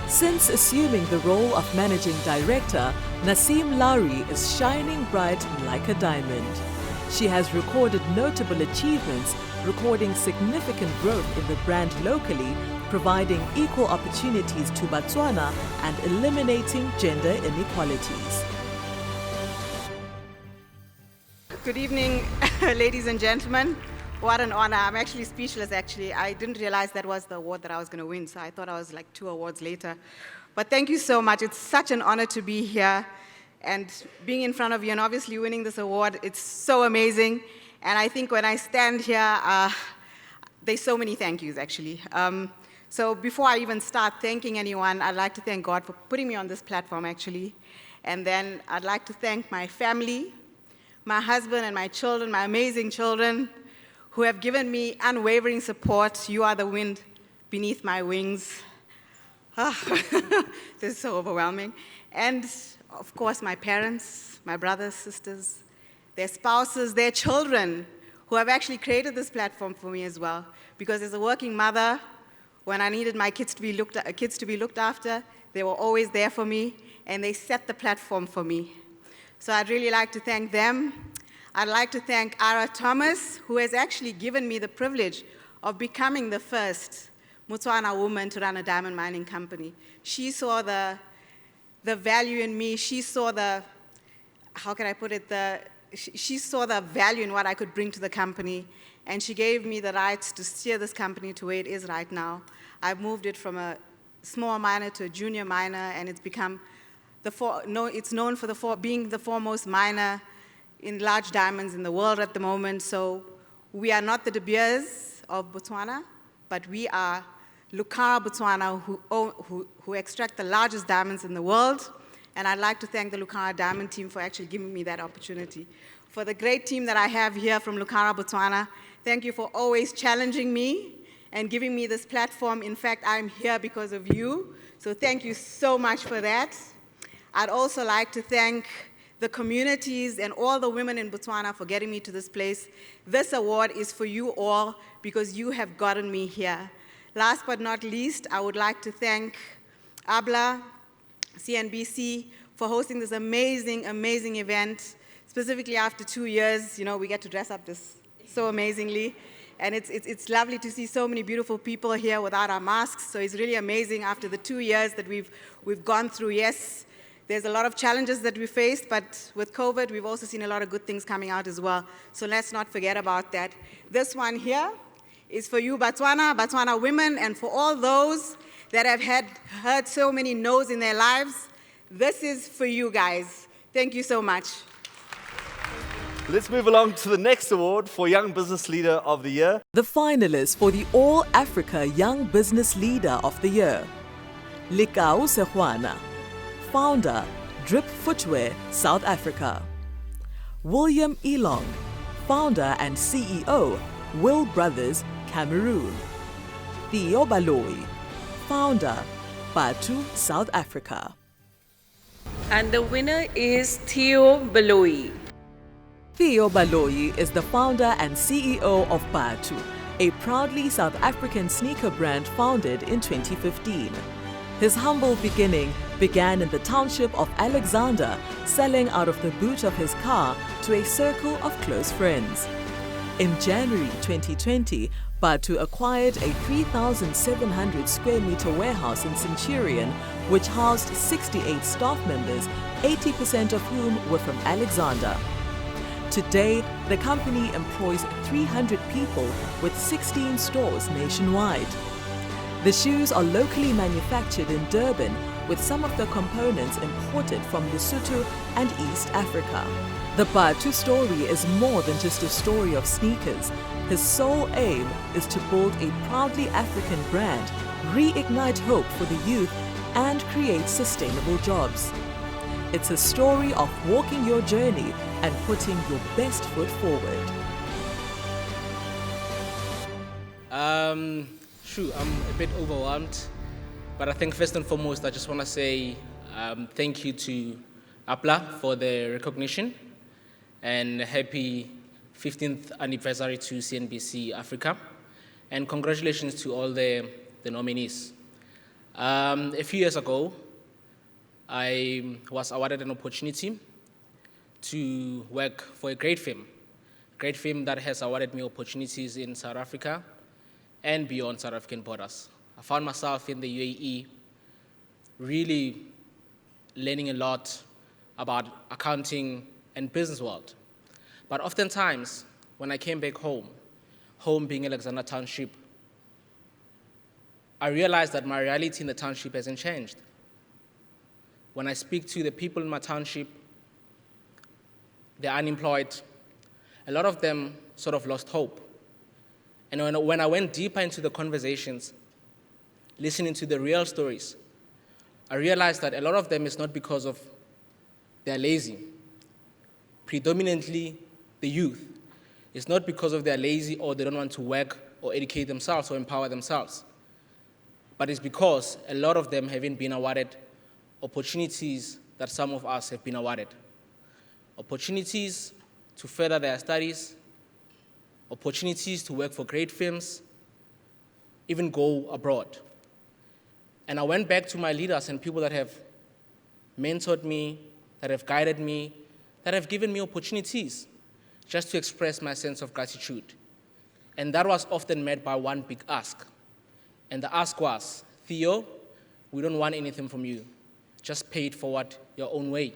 Since assuming the role of managing director, Nasim Lari is shining bright like a diamond. She has recorded notable achievements, recording significant growth in the brand locally, providing equal opportunities to Botswana and eliminating gender inequalities. Good evening, ladies and gentlemen. What an honor. I'm actually speechless, actually. I didn't realize that was the award that I was going to win, so I thought I was like 2 awards later. But thank you so much. It's such an honor to be here and being in front of you and obviously winning this award. It's so amazing. And I think when I stand here, there's so many thank yous, actually. So before I even start thanking anyone, I'd like to thank God for putting me on this platform, actually. And then I'd like to thank my family, my husband and my children, my amazing children, who have given me unwavering support. You are the wind beneath my wings. This is so overwhelming. And of course, my parents, my brothers, sisters, their spouses, their children, who have actually created this platform for me as well. Because as a working mother, when I needed my kids to be looked after, they were always there for me, and they set the platform for me. So I'd really like to thank them. I'd like to thank Ara Thomas, who has actually given me the privilege of becoming the first Botswana woman to run a diamond mining company. She saw the value in me. She saw the, how can I put it, she saw the value in what I could bring to the company, and she gave me the rights to steer this company to where it is right now. I've moved it from a small miner to a junior miner, and it's become it's known for being the foremost miner in large diamonds in the world at the moment. So we are not the De Beers of Botswana, but we are Lucara Botswana, who extract the largest diamonds in the world. And I'd like to thank the Lucara Diamond team for actually giving me that opportunity. For the great team that I have here from Lucara Botswana, thank you for always challenging me and giving me this platform. In fact, I'm here because of you. So thank you so much for that. I'd also like to thank the communities and all the women in Botswana for getting me to this place. This award is for you all because you have gotten me here. Last but not least, I would like to thank ABLA, CNBC, for hosting this amazing, amazing event. Specifically after 2 years, we get to dress up this so amazingly. And it's lovely to see so many beautiful people here without our masks. So it's really amazing after the 2 years that we've gone through. Yes, there's a lot of challenges that we faced, but with COVID, we've also seen a lot of good things coming out as well. So let's not forget about that. This one here is for you, Botswana women, and for all those that have heard so many no's in their lives. This is for you guys. Thank you so much. Let's move along to the next award for Young Business Leader of the Year. The finalists for the All Africa Young Business Leader of the Year. Likau Sehwana, founder, Drip Footwear, South Africa. William Elong, founder and CEO, Will Brothers, Cameroon. Theo Baloyi, founder, Batu, South Africa. And the winner is Theo Baloyi. Theo Baloyi is the founder and CEO of Batu, a proudly South African sneaker brand founded in 2015. His humble beginning began in the township of Alexander, selling out of the boot of his car to a circle of close friends. In January 2020, Batu acquired a 3,700 square meter warehouse in Centurion, which housed 68 staff members, 80% of whom were from Alexander. Today, the company employs 300 people with 16 stores nationwide. The shoes are locally manufactured in Durban, with some of the components imported from Lesotho and East Africa. The Batu story is more than just a story of sneakers. His sole aim is to build a proudly African brand, reignite hope for the youth, and create sustainable jobs. It's a story of walking your journey and putting your best foot forward. I'm a bit overwhelmed, but I think first and foremost, I just want to say thank you to APLA for the recognition and happy 15th anniversary to CNBC Africa, and congratulations to all the nominees. A few years ago, I was awarded an opportunity to work for a great firm that has awarded me opportunities in South Africa and beyond South African borders. I found myself in the UAE really learning a lot about accounting and business world. But oftentimes, when I came back home being Alexander Township, I realized that my reality in the township hasn't changed. When I speak to the people in my township, they're unemployed. A lot of them sort of lost hope. And when I went deeper into the conversations, listening to the real stories, I realized that a lot of them is not because of they're lazy. Predominantly, the youth. It's not because of they're lazy or they don't want to work or educate themselves or empower themselves. But it's because a lot of them haven't been awarded opportunities that some of us have been awarded. Opportunities to further their studies, opportunities to work for great firms, even go abroad. And I went back to my leaders and people that have mentored me, that have guided me, that have given me opportunities just to express my sense of gratitude. And that was often met by one big ask. And the ask was, Theo, we don't want anything from you. Just pay it forward your own way.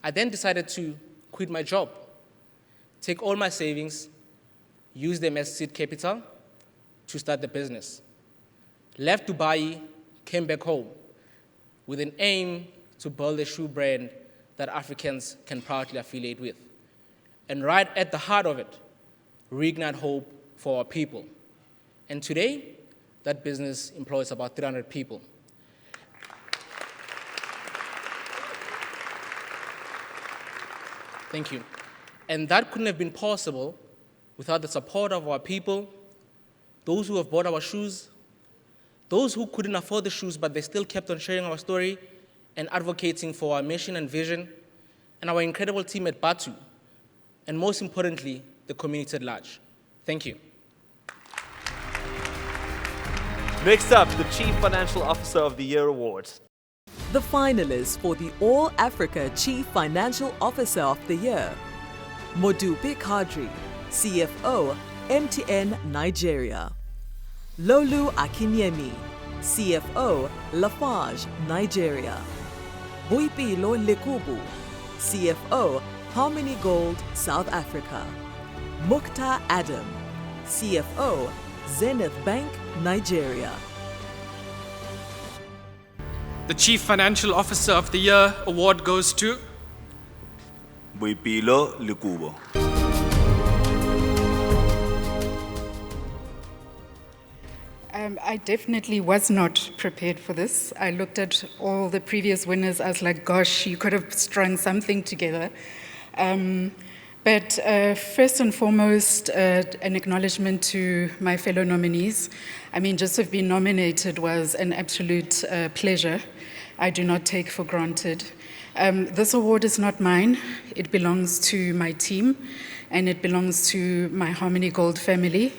I then decided to quit my job, take all my savings, use them as seed capital to start the business. left Dubai, came back home with an aim to build a shoe brand that Africans can proudly affiliate with. And right at the heart of it, reignite hope for our people. And today, that business employs about 300 people. Thank you. And that couldn't have been possible without the support of our people, those who have bought our shoes, those who couldn't afford the shoes, but they still kept on sharing our story and advocating for our mission and vision, and our incredible team at Batu, and most importantly, the community at large. Thank you. Next up, the Chief Financial Officer of the Year Award. The finalists for the All Africa Chief Financial Officer of the Year. Modupe Kadri, CFO, MTN Nigeria. Lolu Akinyemi, CFO, Lafarge, Nigeria. Boipilo Lekubu, CFO, Harmony Gold, South Africa. Mukta Adam, CFO, Zenith Bank, Nigeria. The Chief Financial Officer of the Year award goes to Boipilo Lekubo. I definitely was not prepared for this. I looked at all the previous winners. I was like, gosh, you could have strung something together. But first and foremost, an acknowledgement to my fellow nominees. I mean, just to have been nominated was an absolute pleasure. I do not take for granted. This award is not mine. It belongs to my team, and it belongs to my Harmony Gold family,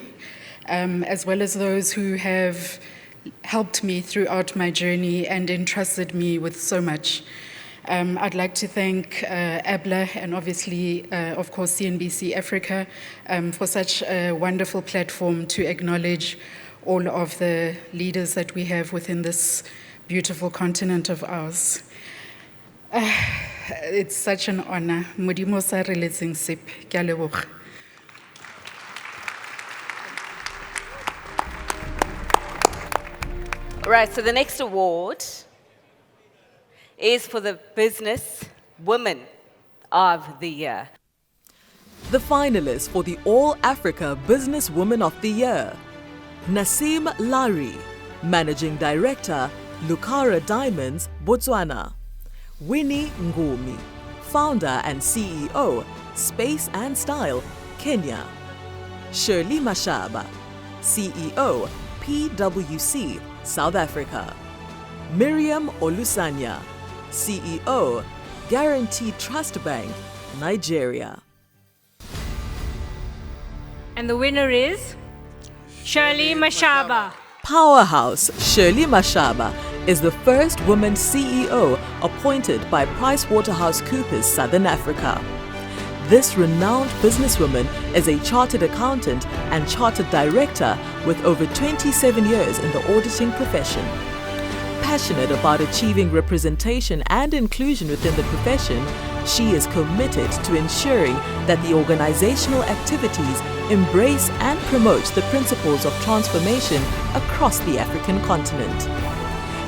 as well as those who have helped me throughout my journey and entrusted me with so much. I'd like to thank ABLA and obviously, of course, CNBC Africa for such a wonderful platform to acknowledge all of the leaders that we have within this beautiful continent of ours. It's such an honor. Modimo sa re letseng sepe. Ke a leboga. Right, so the next award is for the Business Woman of the Year. The finalists for the All Africa Business Woman of the Year. Nasim Lari, Managing Director, Lucara Diamonds, Botswana. Winnie Ngumi, Founder and CEO, Space and Style, Kenya. Shirley Mashaba, CEO, PwC, South Africa. Miriam Olusanya, CEO, Guaranteed Trust Bank, Nigeria. And the winner is Shirley Mashaba. Powerhouse Shirley Mashaba is the first woman CEO appointed by PricewaterhouseCoopers Southern Africa. This renowned businesswoman is a chartered accountant and chartered director with over 27 years in the auditing profession. Passionate about achieving representation and inclusion within the profession, she is committed to ensuring that the organizational activities embrace and promote the principles of transformation across the African continent.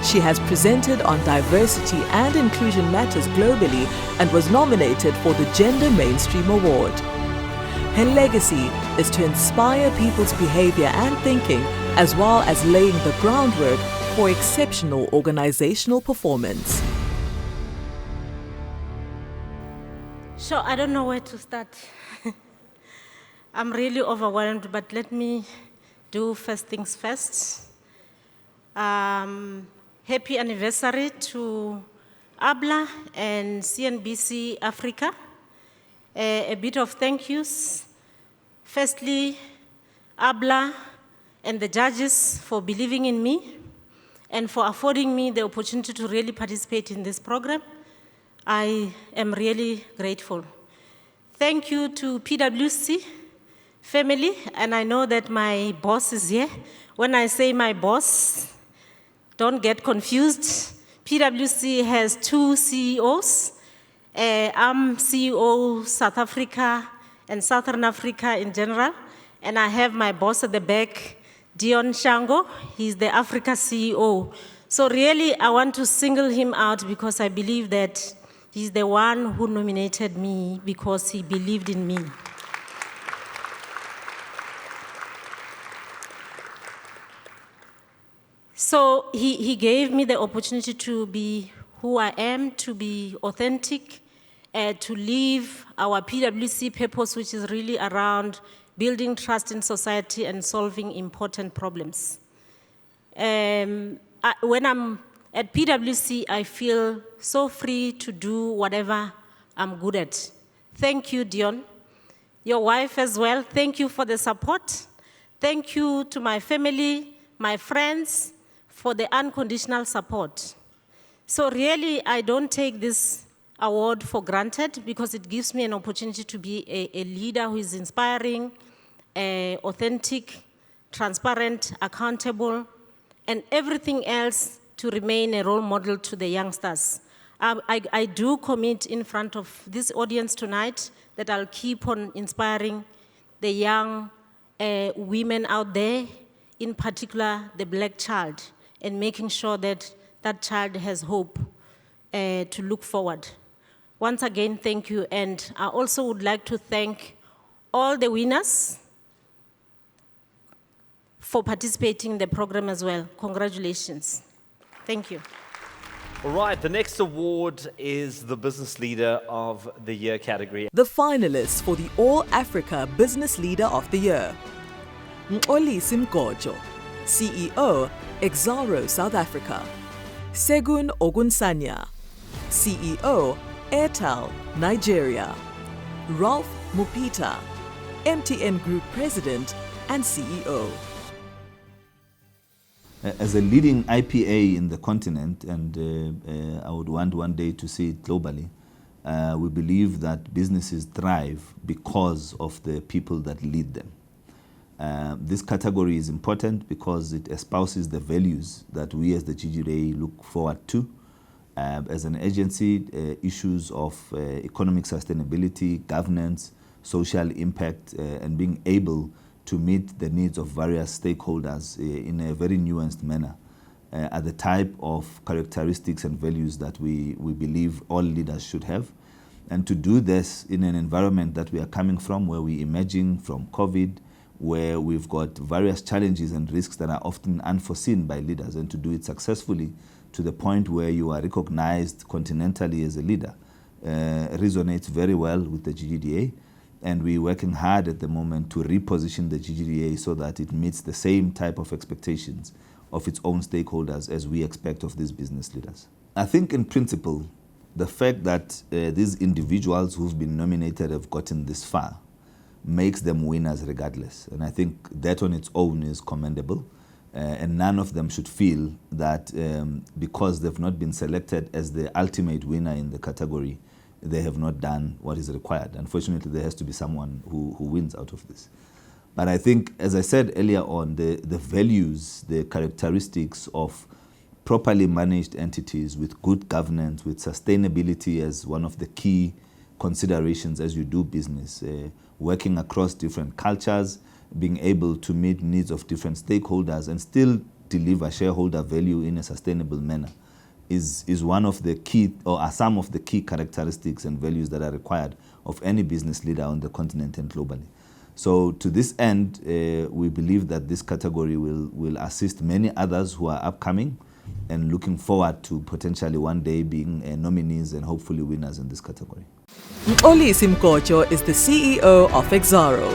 She has presented on diversity and inclusion matters globally and was nominated for the Gender Mainstream Award. Her legacy is to inspire people's behavior and thinking, as well as laying the groundwork for exceptional organizational performance. So I don't know where to start. I'm really overwhelmed, but let me do first things first. Happy anniversary to ABLA and CNBC Africa. A bit of thank yous. Firstly, ABLA and the judges for believing in me and for affording me the opportunity to really participate in this program. I am really grateful. Thank you to PwC family, and I know that my boss is here. When I say my boss, don't get confused. PwC has two CEOs. I'm CEO South Africa and Southern Africa in general, and I have my boss at the back, Dion Shango, he's the Africa CEO. So really, I want to single him out because I believe that he's the one who nominated me because he believed in me. So he gave me the opportunity to be who I am, to be authentic, to live our PwC purpose, which is really around building trust in society and solving important problems. When I'm at PwC, I feel so free to do whatever I'm good at. Thank you, Dion. Your wife as well, thank you for the support. Thank you to my family, my friends, for the unconditional support. So really, I don't take this award for granted because it gives me an opportunity to be a leader who is inspiring, authentic, transparent, accountable, and everything else to remain a role model to the youngsters. I do commit in front of this audience tonight that I'll keep on inspiring the young women out there, in particular the black child, and making sure that that child has hope to look forward. Once again, thank you. And I also would like to thank all the winners for participating in the program as well. Congratulations. Thank you. All right, the next award is the Business Leader of the Year category. The finalists for the All Africa Business Leader of the Year. Mxolisi Mgojo, CEO, Exxaro South Africa. Segun Ogunsanya, CEO, Airtel, Nigeria. Ralph Mupita, MTN Group President and CEO. As a leading IPA in the continent, and I would want one day to see it globally, we believe that businesses thrive because of the people that lead them. This category is important because it espouses the values that we as the GGDA look forward to. As an agency, issues of economic sustainability, governance, social impact, and being able to meet the needs of various stakeholders in a very nuanced manner are the type of characteristics and values that we believe all leaders should have. And to do this in an environment that we are coming from, where we're emerging from COVID, where we've got various challenges and risks that are often unforeseen by leaders, and to do it successfully to the point where you are recognized continentally as a leader resonates very well with the GGDA. And we're working hard at the moment to reposition the GGDA so that it meets the same type of expectations of its own stakeholders as we expect of these business leaders. I think in principle, the fact that these individuals who've been nominated have gotten this far makes them winners regardless. And I think that on its own is commendable. And none of them should feel that because they've not been selected as the ultimate winner in the category, they have not done what is required. Unfortunately, there has to be someone who wins out of this. But I think, as I said earlier on, the values, the characteristics of properly managed entities with good governance, with sustainability as one of the key considerations as you do business, working across different cultures, being able to meet needs of different stakeholders and still deliver shareholder value in a sustainable manner is one of the key, or are some of the key characteristics and values that are required of any business leader on the continent and globally. So to this end, we believe that this category will assist many others who are upcoming and looking forward to potentially one day being nominees and hopefully winners in this category. Mxolisi Mgojo is the CEO of Exxaro.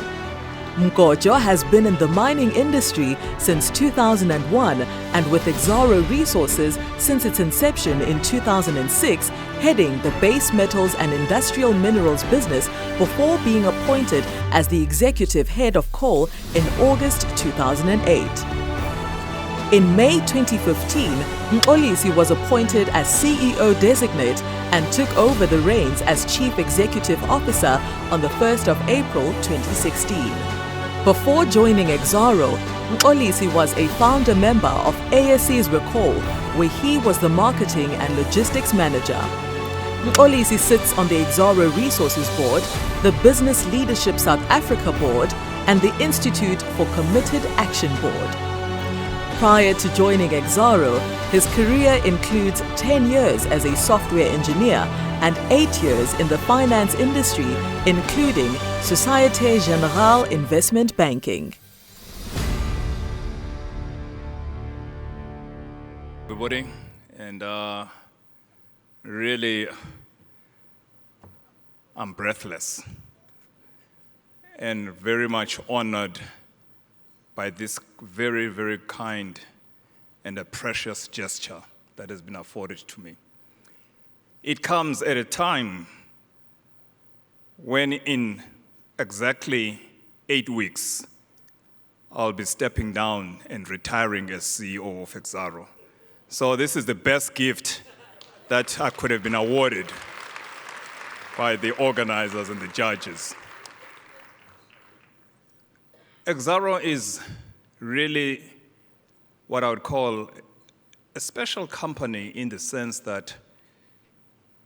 Mgojo has been in the mining industry since 2001 and with Exxaro Resources since its inception in 2006, heading the base metals and industrial minerals business before being appointed as the executive head of coal in August 2008. In May 2015, Mxolisi was appointed as CEO designate and took over the reins as Chief Executive Officer on the 1st of April 2016. Before joining Exxaro, Mxolisi was a founder member of ASC's Recall, where he was the marketing and logistics manager. Mxolisi sits on the Exxaro Resources Board, the Business Leadership South Africa Board, and the Institute for Committed Action Board. Prior to joining Exxaro, his career includes 10 years as a software engineer and 8 years in the finance industry, including Société Générale Investment Banking. Everybody, and really, I'm breathless and very much honored by this very, very kind and a precious gesture that has been afforded to me. It comes at a time when in exactly 8 weeks, I'll be stepping down and retiring as CEO of Exxaro. So this is the best gift that I could have been awarded by the organizers and the judges. Exxaro is really what I would call a special company in the sense that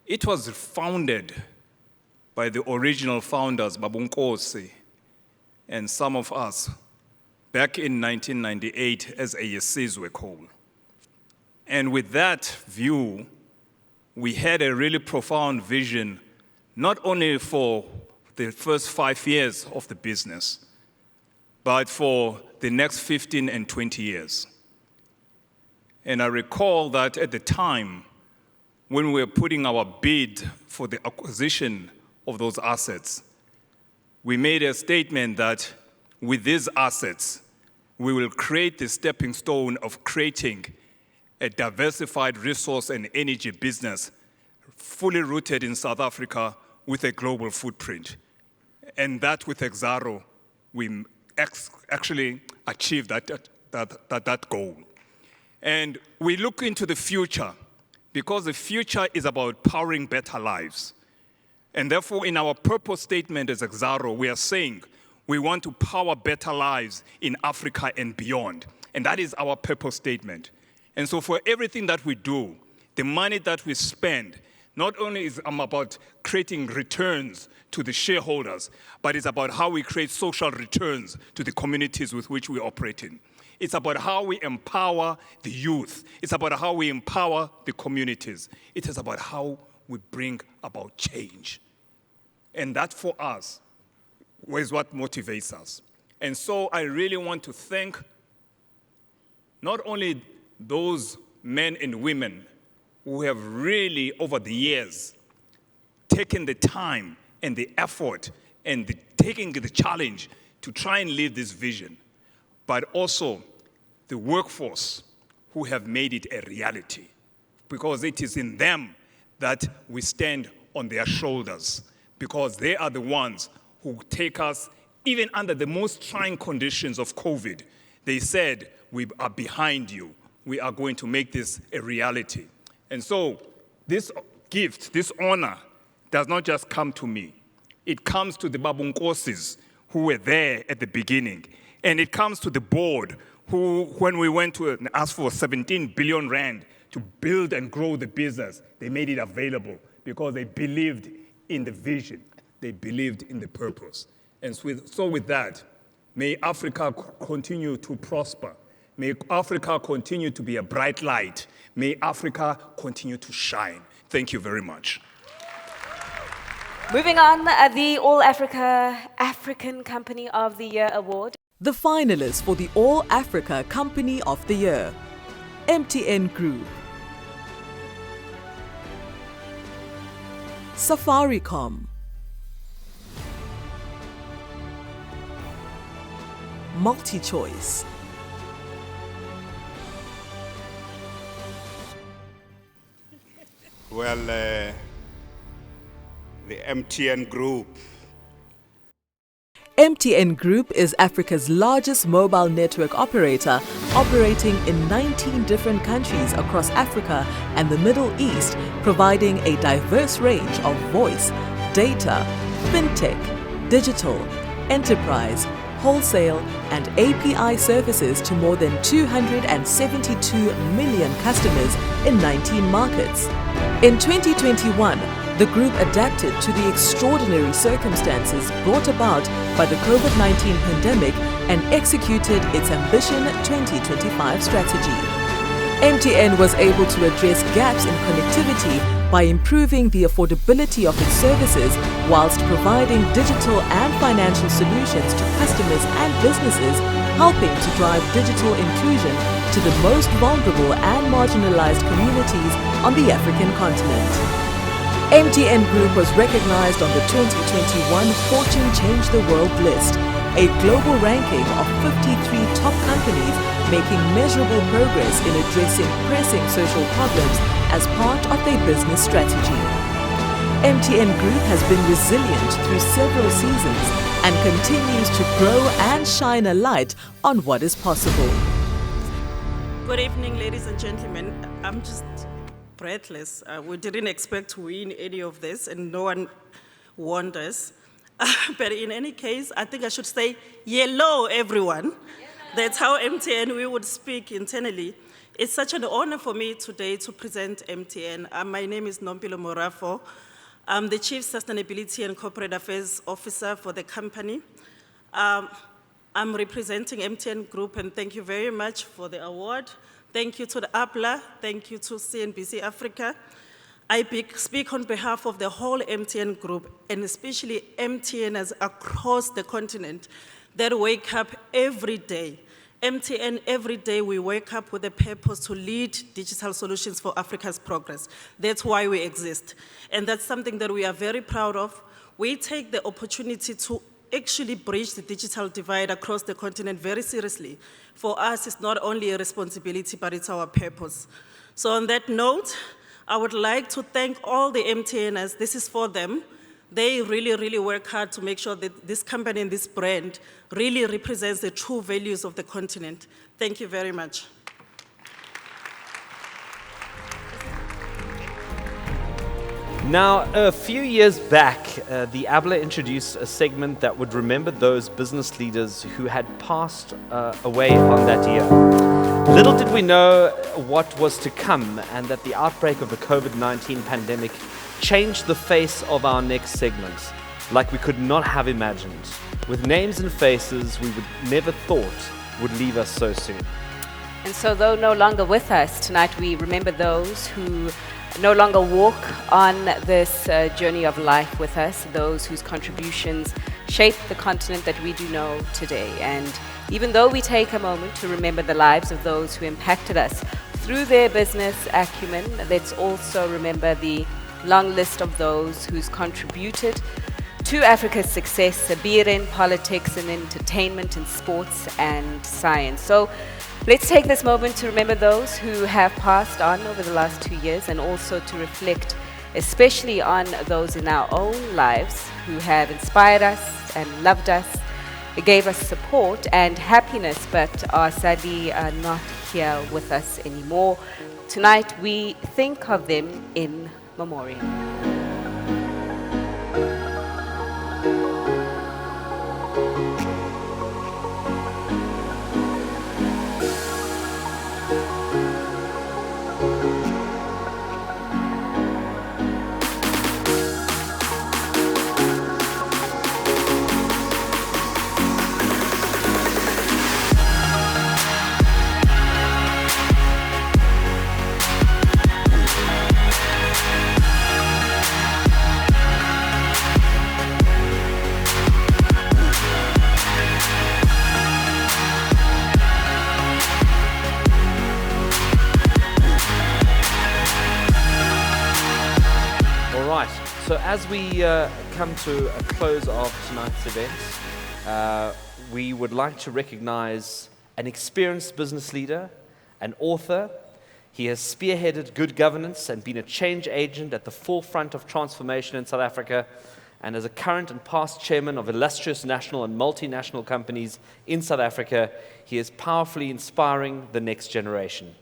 it was founded by the original founders, Babunkosi, and some of us back in 1998 as a Yesizwe coal. And with that view, we had a really profound vision, not only for the first 5 years of the business, but for the next 15 and 20 years. And I recall that at the time, when we were putting our bid for the acquisition of those assets, we made a statement that with these assets, we will create the stepping stone of creating a diversified resource and energy business fully rooted in South Africa with a global footprint. And that with Exxaro, we actually achieved that goal. And we look into the future because the future is about powering better lives. And therefore, in our purpose statement as Exxaro, we are saying we want to power better lives in Africa and beyond. And that is our purpose statement. And so for everything that we do, the money that we spend, not only is about creating returns to the shareholders, but it's about how we create social returns to the communities with which we operate in. It's about how we empower the youth. It's about how we empower the communities. It is about how we bring about change. And that for us is what motivates us. And so I really want to thank not only those men and women who have really, over the years, taken the time and the effort and taking the challenge to try and live this vision, but also the workforce who have made it a reality, because it is in them that we stand on their shoulders, because they are the ones who take us, even under the most trying conditions of COVID. They said, we are behind you. We are going to make this a reality. And so this gift, this honor, does not just come to me. It comes to the Babunkosis who were there at the beginning. And it comes to the board who, when we went to ask for 17 billion rand to build and grow the business, they made it available because they believed in the vision. They believed in the purpose. And so with that, may Africa continue to prosper. May Africa continue to be a bright light. May Africa continue to shine. Thank you very much. Moving on, the All Africa African Company of the Year Award. The finalists for the All Africa Company of the Year: MTN Group, Safaricom, MultiChoice, Well, the MTN Group. MTN Group is Africa's largest mobile network operator, operating in 19 different countries across Africa and the Middle East, providing a diverse range of voice, data, fintech, digital, enterprise, wholesale, and API services to more than 272 million customers in 19 markets. In 2021, the group adapted to the extraordinary circumstances brought about by the COVID-19 pandemic and executed its Ambition 2025 strategy. MTN was able to address gaps in connectivity by improving the affordability of its services whilst providing digital and financial solutions to customers and businesses, helping to drive digital inclusion to the most vulnerable and marginalized communities on the African continent. MTN Group was recognized on the 2021 Fortune Change the World list, a global ranking of 53 top companies making measurable progress in addressing pressing social problems as part of their business strategy. MTN Group has been resilient through several seasons and continues to grow and shine a light on what is possible. Good evening, ladies and gentlemen. I'm just breathless. We didn't expect to win any of this, and no one warned us. But in any case, I think I should say, yellow, everyone. That's how MTN we would speak internally. It's such an honor for me today to present MTN. My name is Nompilo Morafo. I'm the Chief Sustainability and Corporate Affairs Officer for the company. I'm representing MTN Group, and thank you very much for the award. Thank you to the APLA, thank you to CNBC Africa. I speak on behalf of the whole MTN Group, and especially MTNers across the continent that wake up every day. MTN, every day we wake up with a purpose to lead digital solutions for Africa's progress. That's why we exist. And that's something that we are very proud of. We take the opportunity to actually bridge the digital divide across the continent very seriously. For us, it's not only a responsibility, but it's our purpose. So on that note, I would like to thank all the MTNers. This is for them. They really, really work hard to make sure that this company and this brand really represents the true values of the continent. Thank you very much. Now, a few years back, the ABLA introduced a segment that would remember those business leaders who had passed away on that year. Little did we know what was to come, and that the outbreak of the COVID-19 pandemic changed the face of our next segment, like we could not have imagined, with names and faces we would never thought would leave us so soon. And so, though no longer with us, tonight we remember those who no longer walk on this journey of life with us, those whose contributions shape the continent that we do know today. And even though we take a moment to remember the lives of those who impacted us through their business acumen, let's also remember the long list of those who's contributed to Africa's success, be it in politics and entertainment and sports and science. So let's take this moment to remember those who have passed on over the last 2 years, and also to reflect especially on those in our own lives who have inspired us and loved us, gave us support and happiness, but are sadly not here with us anymore. Tonight we think of them in memoriam. So as we come to a close of tonight's event, we would like to recognize an experienced business leader, an author. He has spearheaded good governance and been a change agent at the forefront of transformation in South Africa, and as a current and past chairman of illustrious national and multinational companies in South Africa, he is powerfully inspiring the next generation.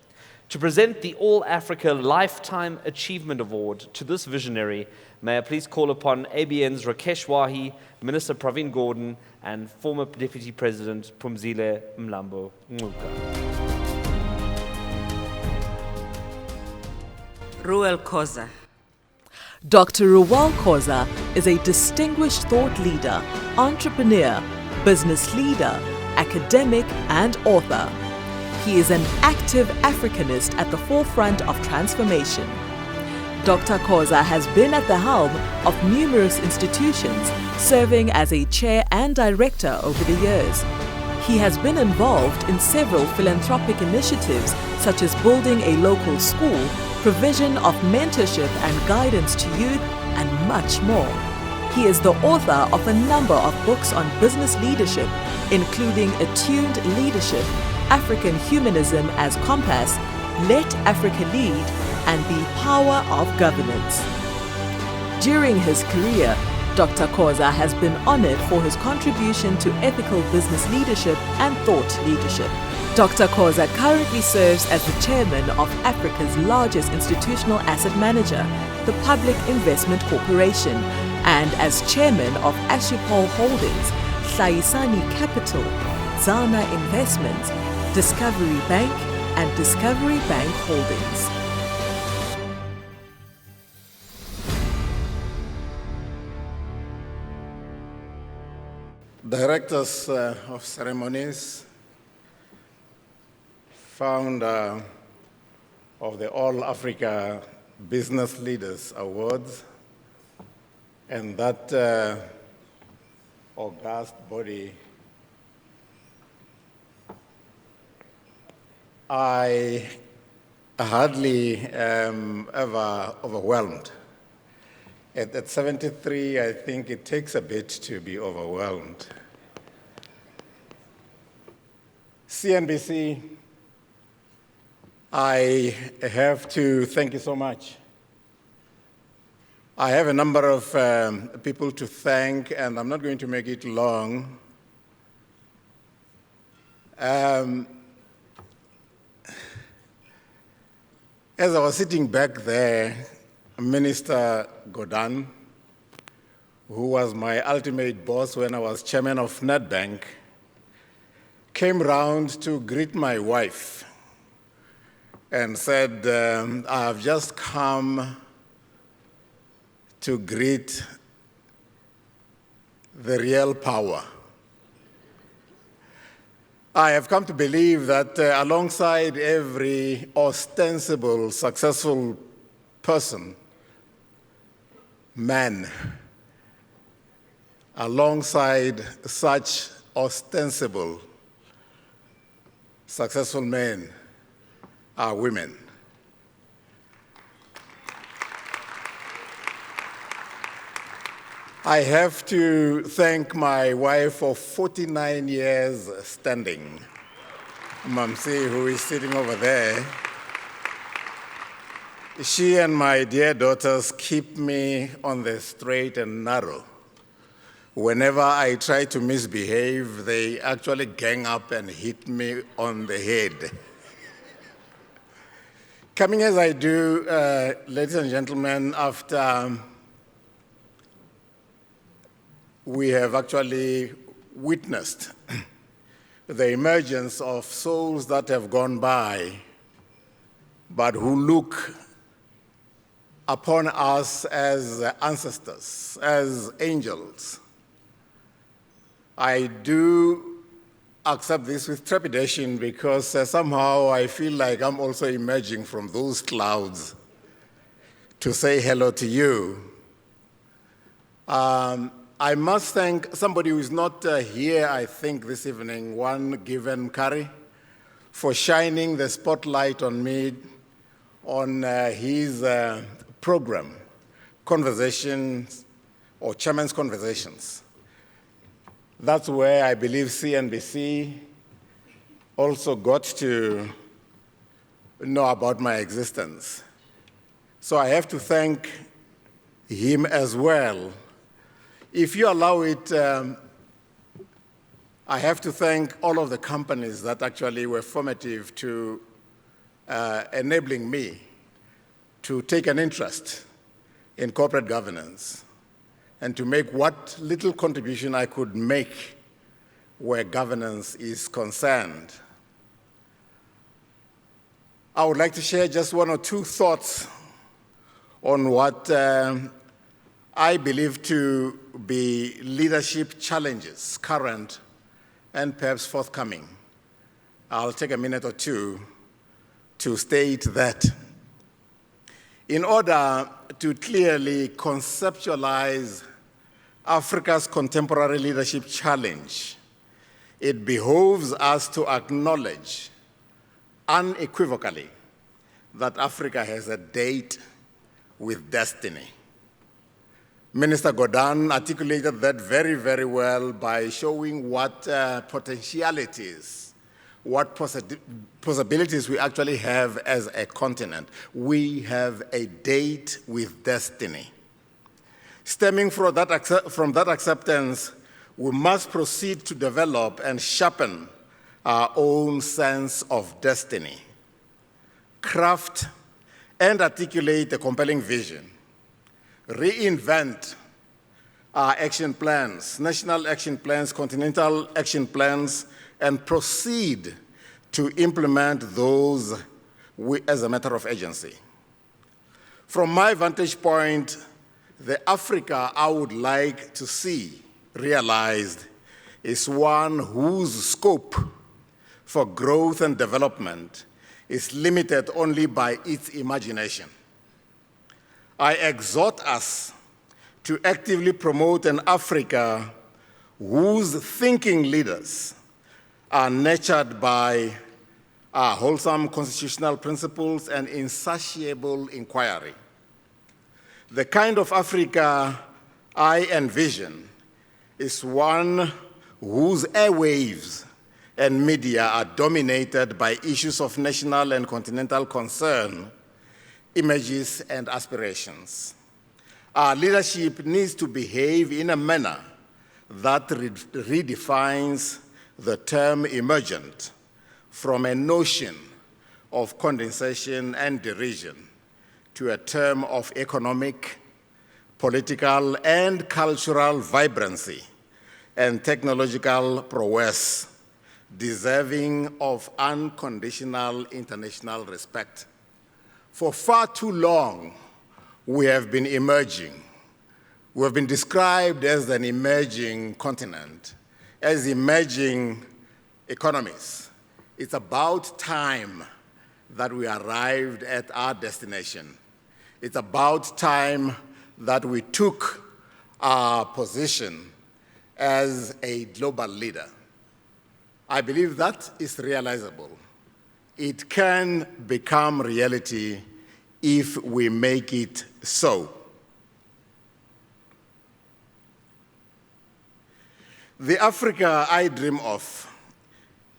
To present the All Africa Lifetime Achievement Award to this visionary, may I please call upon ABN's Rakesh Wahi, Minister Pravin Gordhan, and former Deputy President Phumzile Mlambo Ngcuka. Ruel Khoza. Dr. Ruwal Khoza is a distinguished thought leader, entrepreneur, business leader, academic, and author. He is an active Africanist at the forefront of transformation. Dr. Khoza has been at the helm of numerous institutions, serving as a chair and director over the years. He has been involved in several philanthropic initiatives such as building a local school, provision of mentorship and guidance to youth, and much more. He is the author of a number of books on business leadership, including Attuned Leadership, African Humanism as Compass, Let Africa Lead, and The Power of Governance. During his career, Dr. Khoza has been honored for his contribution to ethical business leadership and thought leadership. Dr. Khoza currently serves as the chairman of Africa's largest institutional asset manager, the Public Investment Corporation, and as chairman of Ashipol Holdings, Hlaisani Capital, Zana Investments, Discovery Bank, and Discovery Bank Holdings. Directors of ceremonies, founder of the All Africa Business Leaders Awards, and that august body, I hardly am ever overwhelmed. At 73, I think it takes a bit to be overwhelmed. CNBC, I have to thank you so much. I have a number of people to thank, and I'm not going to make it long. As I was sitting back there, Minister Godan, who was my ultimate boss when I was chairman of Nedbank, came round to greet my wife and said, I've just come to greet the real power. I have come to believe that alongside every ostensible, successful person, man, alongside such ostensible, successful men are women. I have to thank my wife for 49 years standing, Mamsi, who is sitting over there. She and my dear daughters keep me on the straight and narrow. Whenever I try to misbehave, they actually gang up and hit me on the head. Coming as I do, ladies and gentlemen, after we have actually witnessed the emergence of souls that have gone by, but who look upon us as ancestors, as angels. I do accept this with trepidation because somehow I feel like I'm also emerging from those clouds to say hello to you. I must thank somebody who is not here, I think, this evening, one Given Curry, for shining the spotlight on me on his program, Conversations, or Chairman's Conversations. That's where I believe CNBC also got to know about my existence. So I have to thank him as well. If you allow it, I have to thank all of the companies that actually were formative to enabling me to take an interest in corporate governance and to make what little contribution I could make where governance is concerned. I would like to share just one or two thoughts on what I believe to be leadership challenges, current and perhaps forthcoming. I'll take a minute or two to state that in order to clearly conceptualize Africa's contemporary leadership challenge, it behoves us to acknowledge unequivocally that Africa has a date with destiny. Minister Godin articulated that very, very well by showing what potentialities, what possibilities we actually have as a continent. We have a date with destiny. Stemming from that acceptance, we must proceed to develop and sharpen our own sense of destiny, craft and articulate a compelling vision, reinvent our action plans, national action plans, continental action plans, and proceed to implement those as a matter of agency. From my vantage point, the Africa I would like to see realized is one whose scope for growth and development is limited only by its imagination. I exhort us to actively promote an Africa whose thinking leaders are nurtured by wholesome constitutional principles and insatiable inquiry. The kind of Africa I envision is one whose airwaves and media are dominated by issues of national and continental concern, images, and aspirations. Our leadership needs to behave in a manner that redefines the term emergent from a notion of condensation and derision to a term of economic, political, and cultural vibrancy and technological prowess, deserving of unconditional international respect. For far too long, we have been emerging. We have been described as an emerging continent, as emerging economies. It's about time that we arrived at our destination. It's about time that we took our position as a global leader. I believe that is realizable. It can become reality if we make it so. The Africa I dream of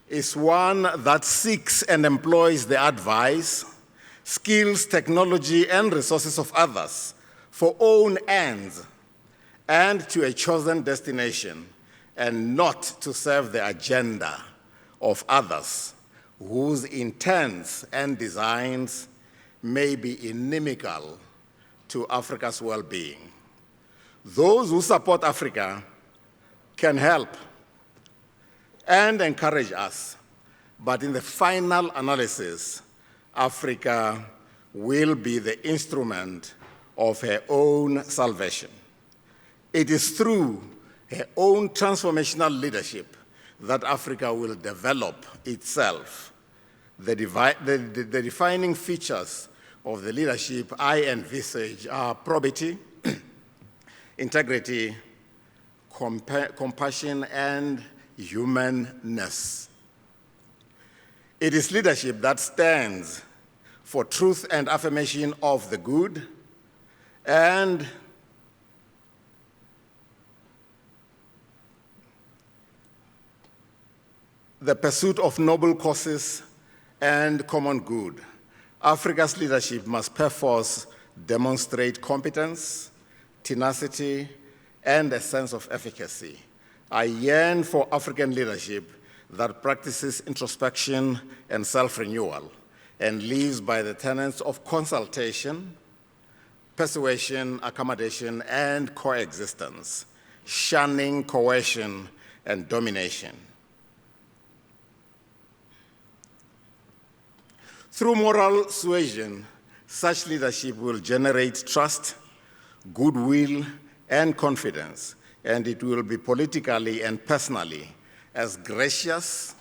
is one that seeks and employs the advice, skills, technology, and resources of others for own ends and to a chosen destination, and not to serve the agenda of others whose intents and designs may be inimical to Africa's well-being. Those who support Africa can help and encourage us, but in the final analysis, Africa will be the instrument of her own salvation. It is through her own transformational leadership that Africa will develop itself. The defining features of the leadership I envisage are probity, integrity, compassion, and humanness. It is leadership that stands for truth and affirmation of the good and the pursuit of noble causes and common good. Africa's leadership must perforce demonstrate competence, tenacity, and a sense of efficacy. I yearn for African leadership that practices introspection and self-renewal and lives by the tenets of consultation, persuasion, accommodation, and coexistence, shunning coercion and domination. Through moral suasion, Such leadership will generate trust, goodwill, and confidence, and it will be politically and personally as gracious,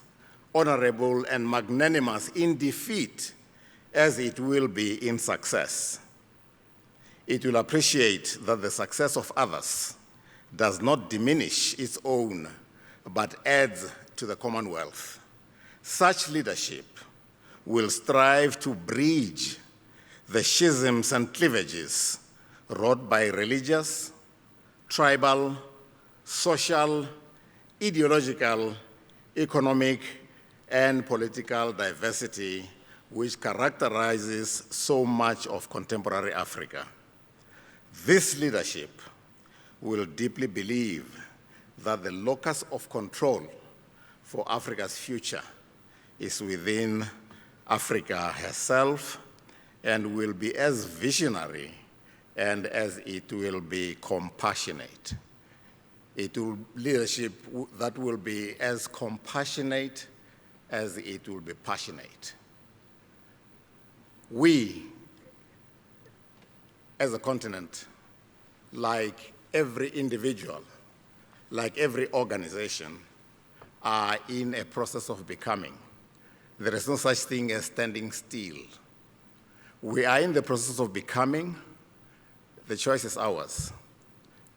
honorable, and magnanimous in defeat as it will be in success. It will appreciate that the success of others does not diminish its own, but adds to the Commonwealth. Such leadership will strive to bridge the schisms and cleavages wrought by religious, tribal, social, ideological, economic, and political diversity which characterizes so much of contemporary Africa. This leadership will deeply believe that the locus of control for Africa's future is within Africa herself, and will be as visionary and as it will be compassionate. It will leadership that will be as compassionate as it will be passionate. We, as a continent, like every individual, like every organization, are in a process of becoming. There is no such thing as standing still. We are in the process of becoming. The choice is ours.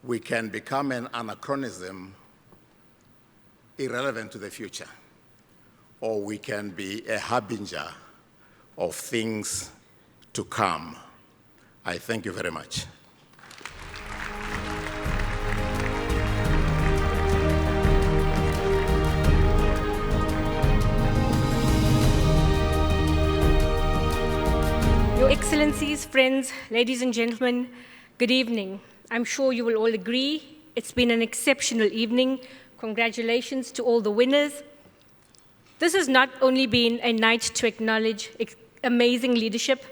We can become an anachronism irrelevant to the future, or we can be a harbinger of things to come. I thank you very much. Your Excellencies, friends, ladies and gentlemen, good evening. I'm sure you will all agree it's been an exceptional evening. Congratulations to all the winners. This has not only been a night to acknowledge amazing leadership,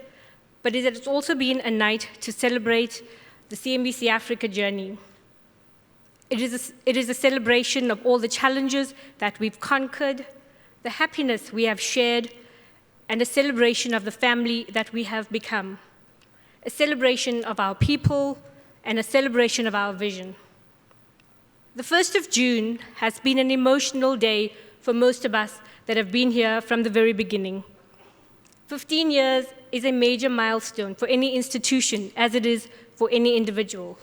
but it has also been a night to celebrate the CNBC Africa journey. It is a celebration of all the challenges that we've conquered, the happiness we have shared, and a celebration of the family that we have become, a celebration of our people, and a celebration of our vision. The 1st of June has been an emotional day for most of us that have been here from the very beginning. 15 years is a major milestone for any institution, as it is for any individual.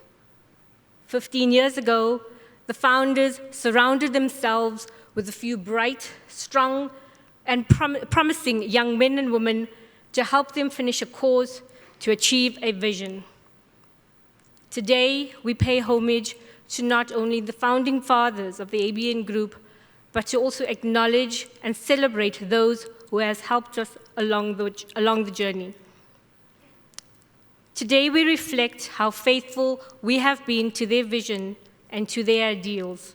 15 years ago, the founders surrounded themselves with a few bright, strong, and promising young men and women to help them finish a cause, to achieve a vision. Today, we pay homage to not only the founding fathers of the ABN Group, but to also acknowledge and celebrate those who have helped us along the journey. Today, we reflect how faithful we have been to their vision and to their ideals.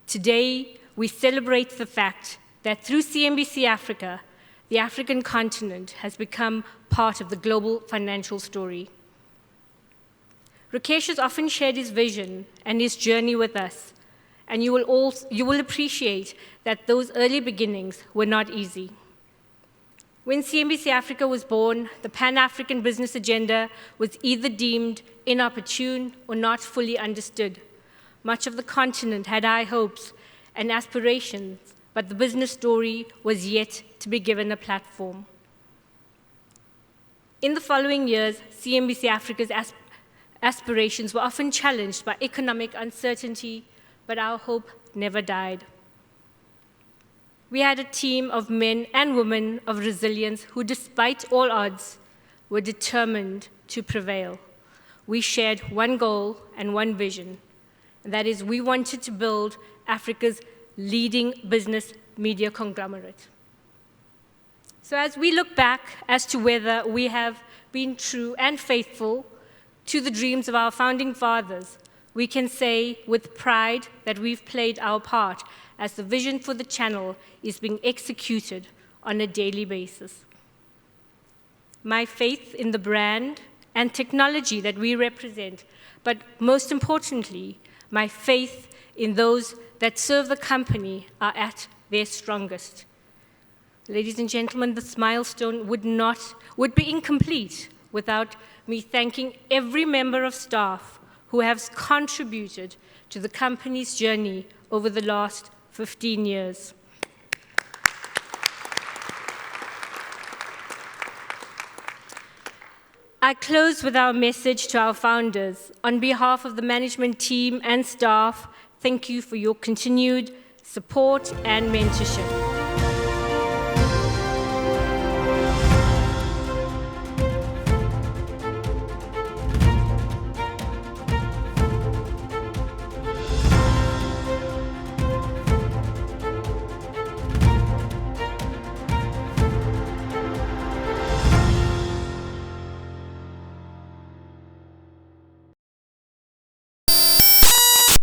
Today, we celebrate the fact that through CNBC Africa, the African continent has become part of the global financial story. Rakesh has often shared his vision and his journey with us, and you will appreciate that those early beginnings were not easy. When CNBC Africa was born, the Pan-African business agenda was either deemed inopportune or not fully understood. Much of the continent had high hopes and aspirations, but the business story was yet to be given a platform. In the following years, CNBC Africa's aspirations were often challenged by economic uncertainty, but our hope never died. We had a team of men and women of resilience who, despite all odds, were determined to prevail. We shared one goal and one vision, and that is we wanted to build Africa's leading business media conglomerate. So as we look back as to whether we have been true and faithful to the dreams of our founding fathers, we can say with pride that we've played our part as the vision for the channel is being executed on a daily basis. My faith in the brand and technology that we represent, but most importantly, my faith in those that serve the company are at their strongest. Ladies and gentlemen, this milestone would be incomplete without me thanking every member of staff who has contributed to the company's journey over the last 15 years. I close with our message to our founders. On behalf of the management team and staff, thank you for your continued support and mentorship.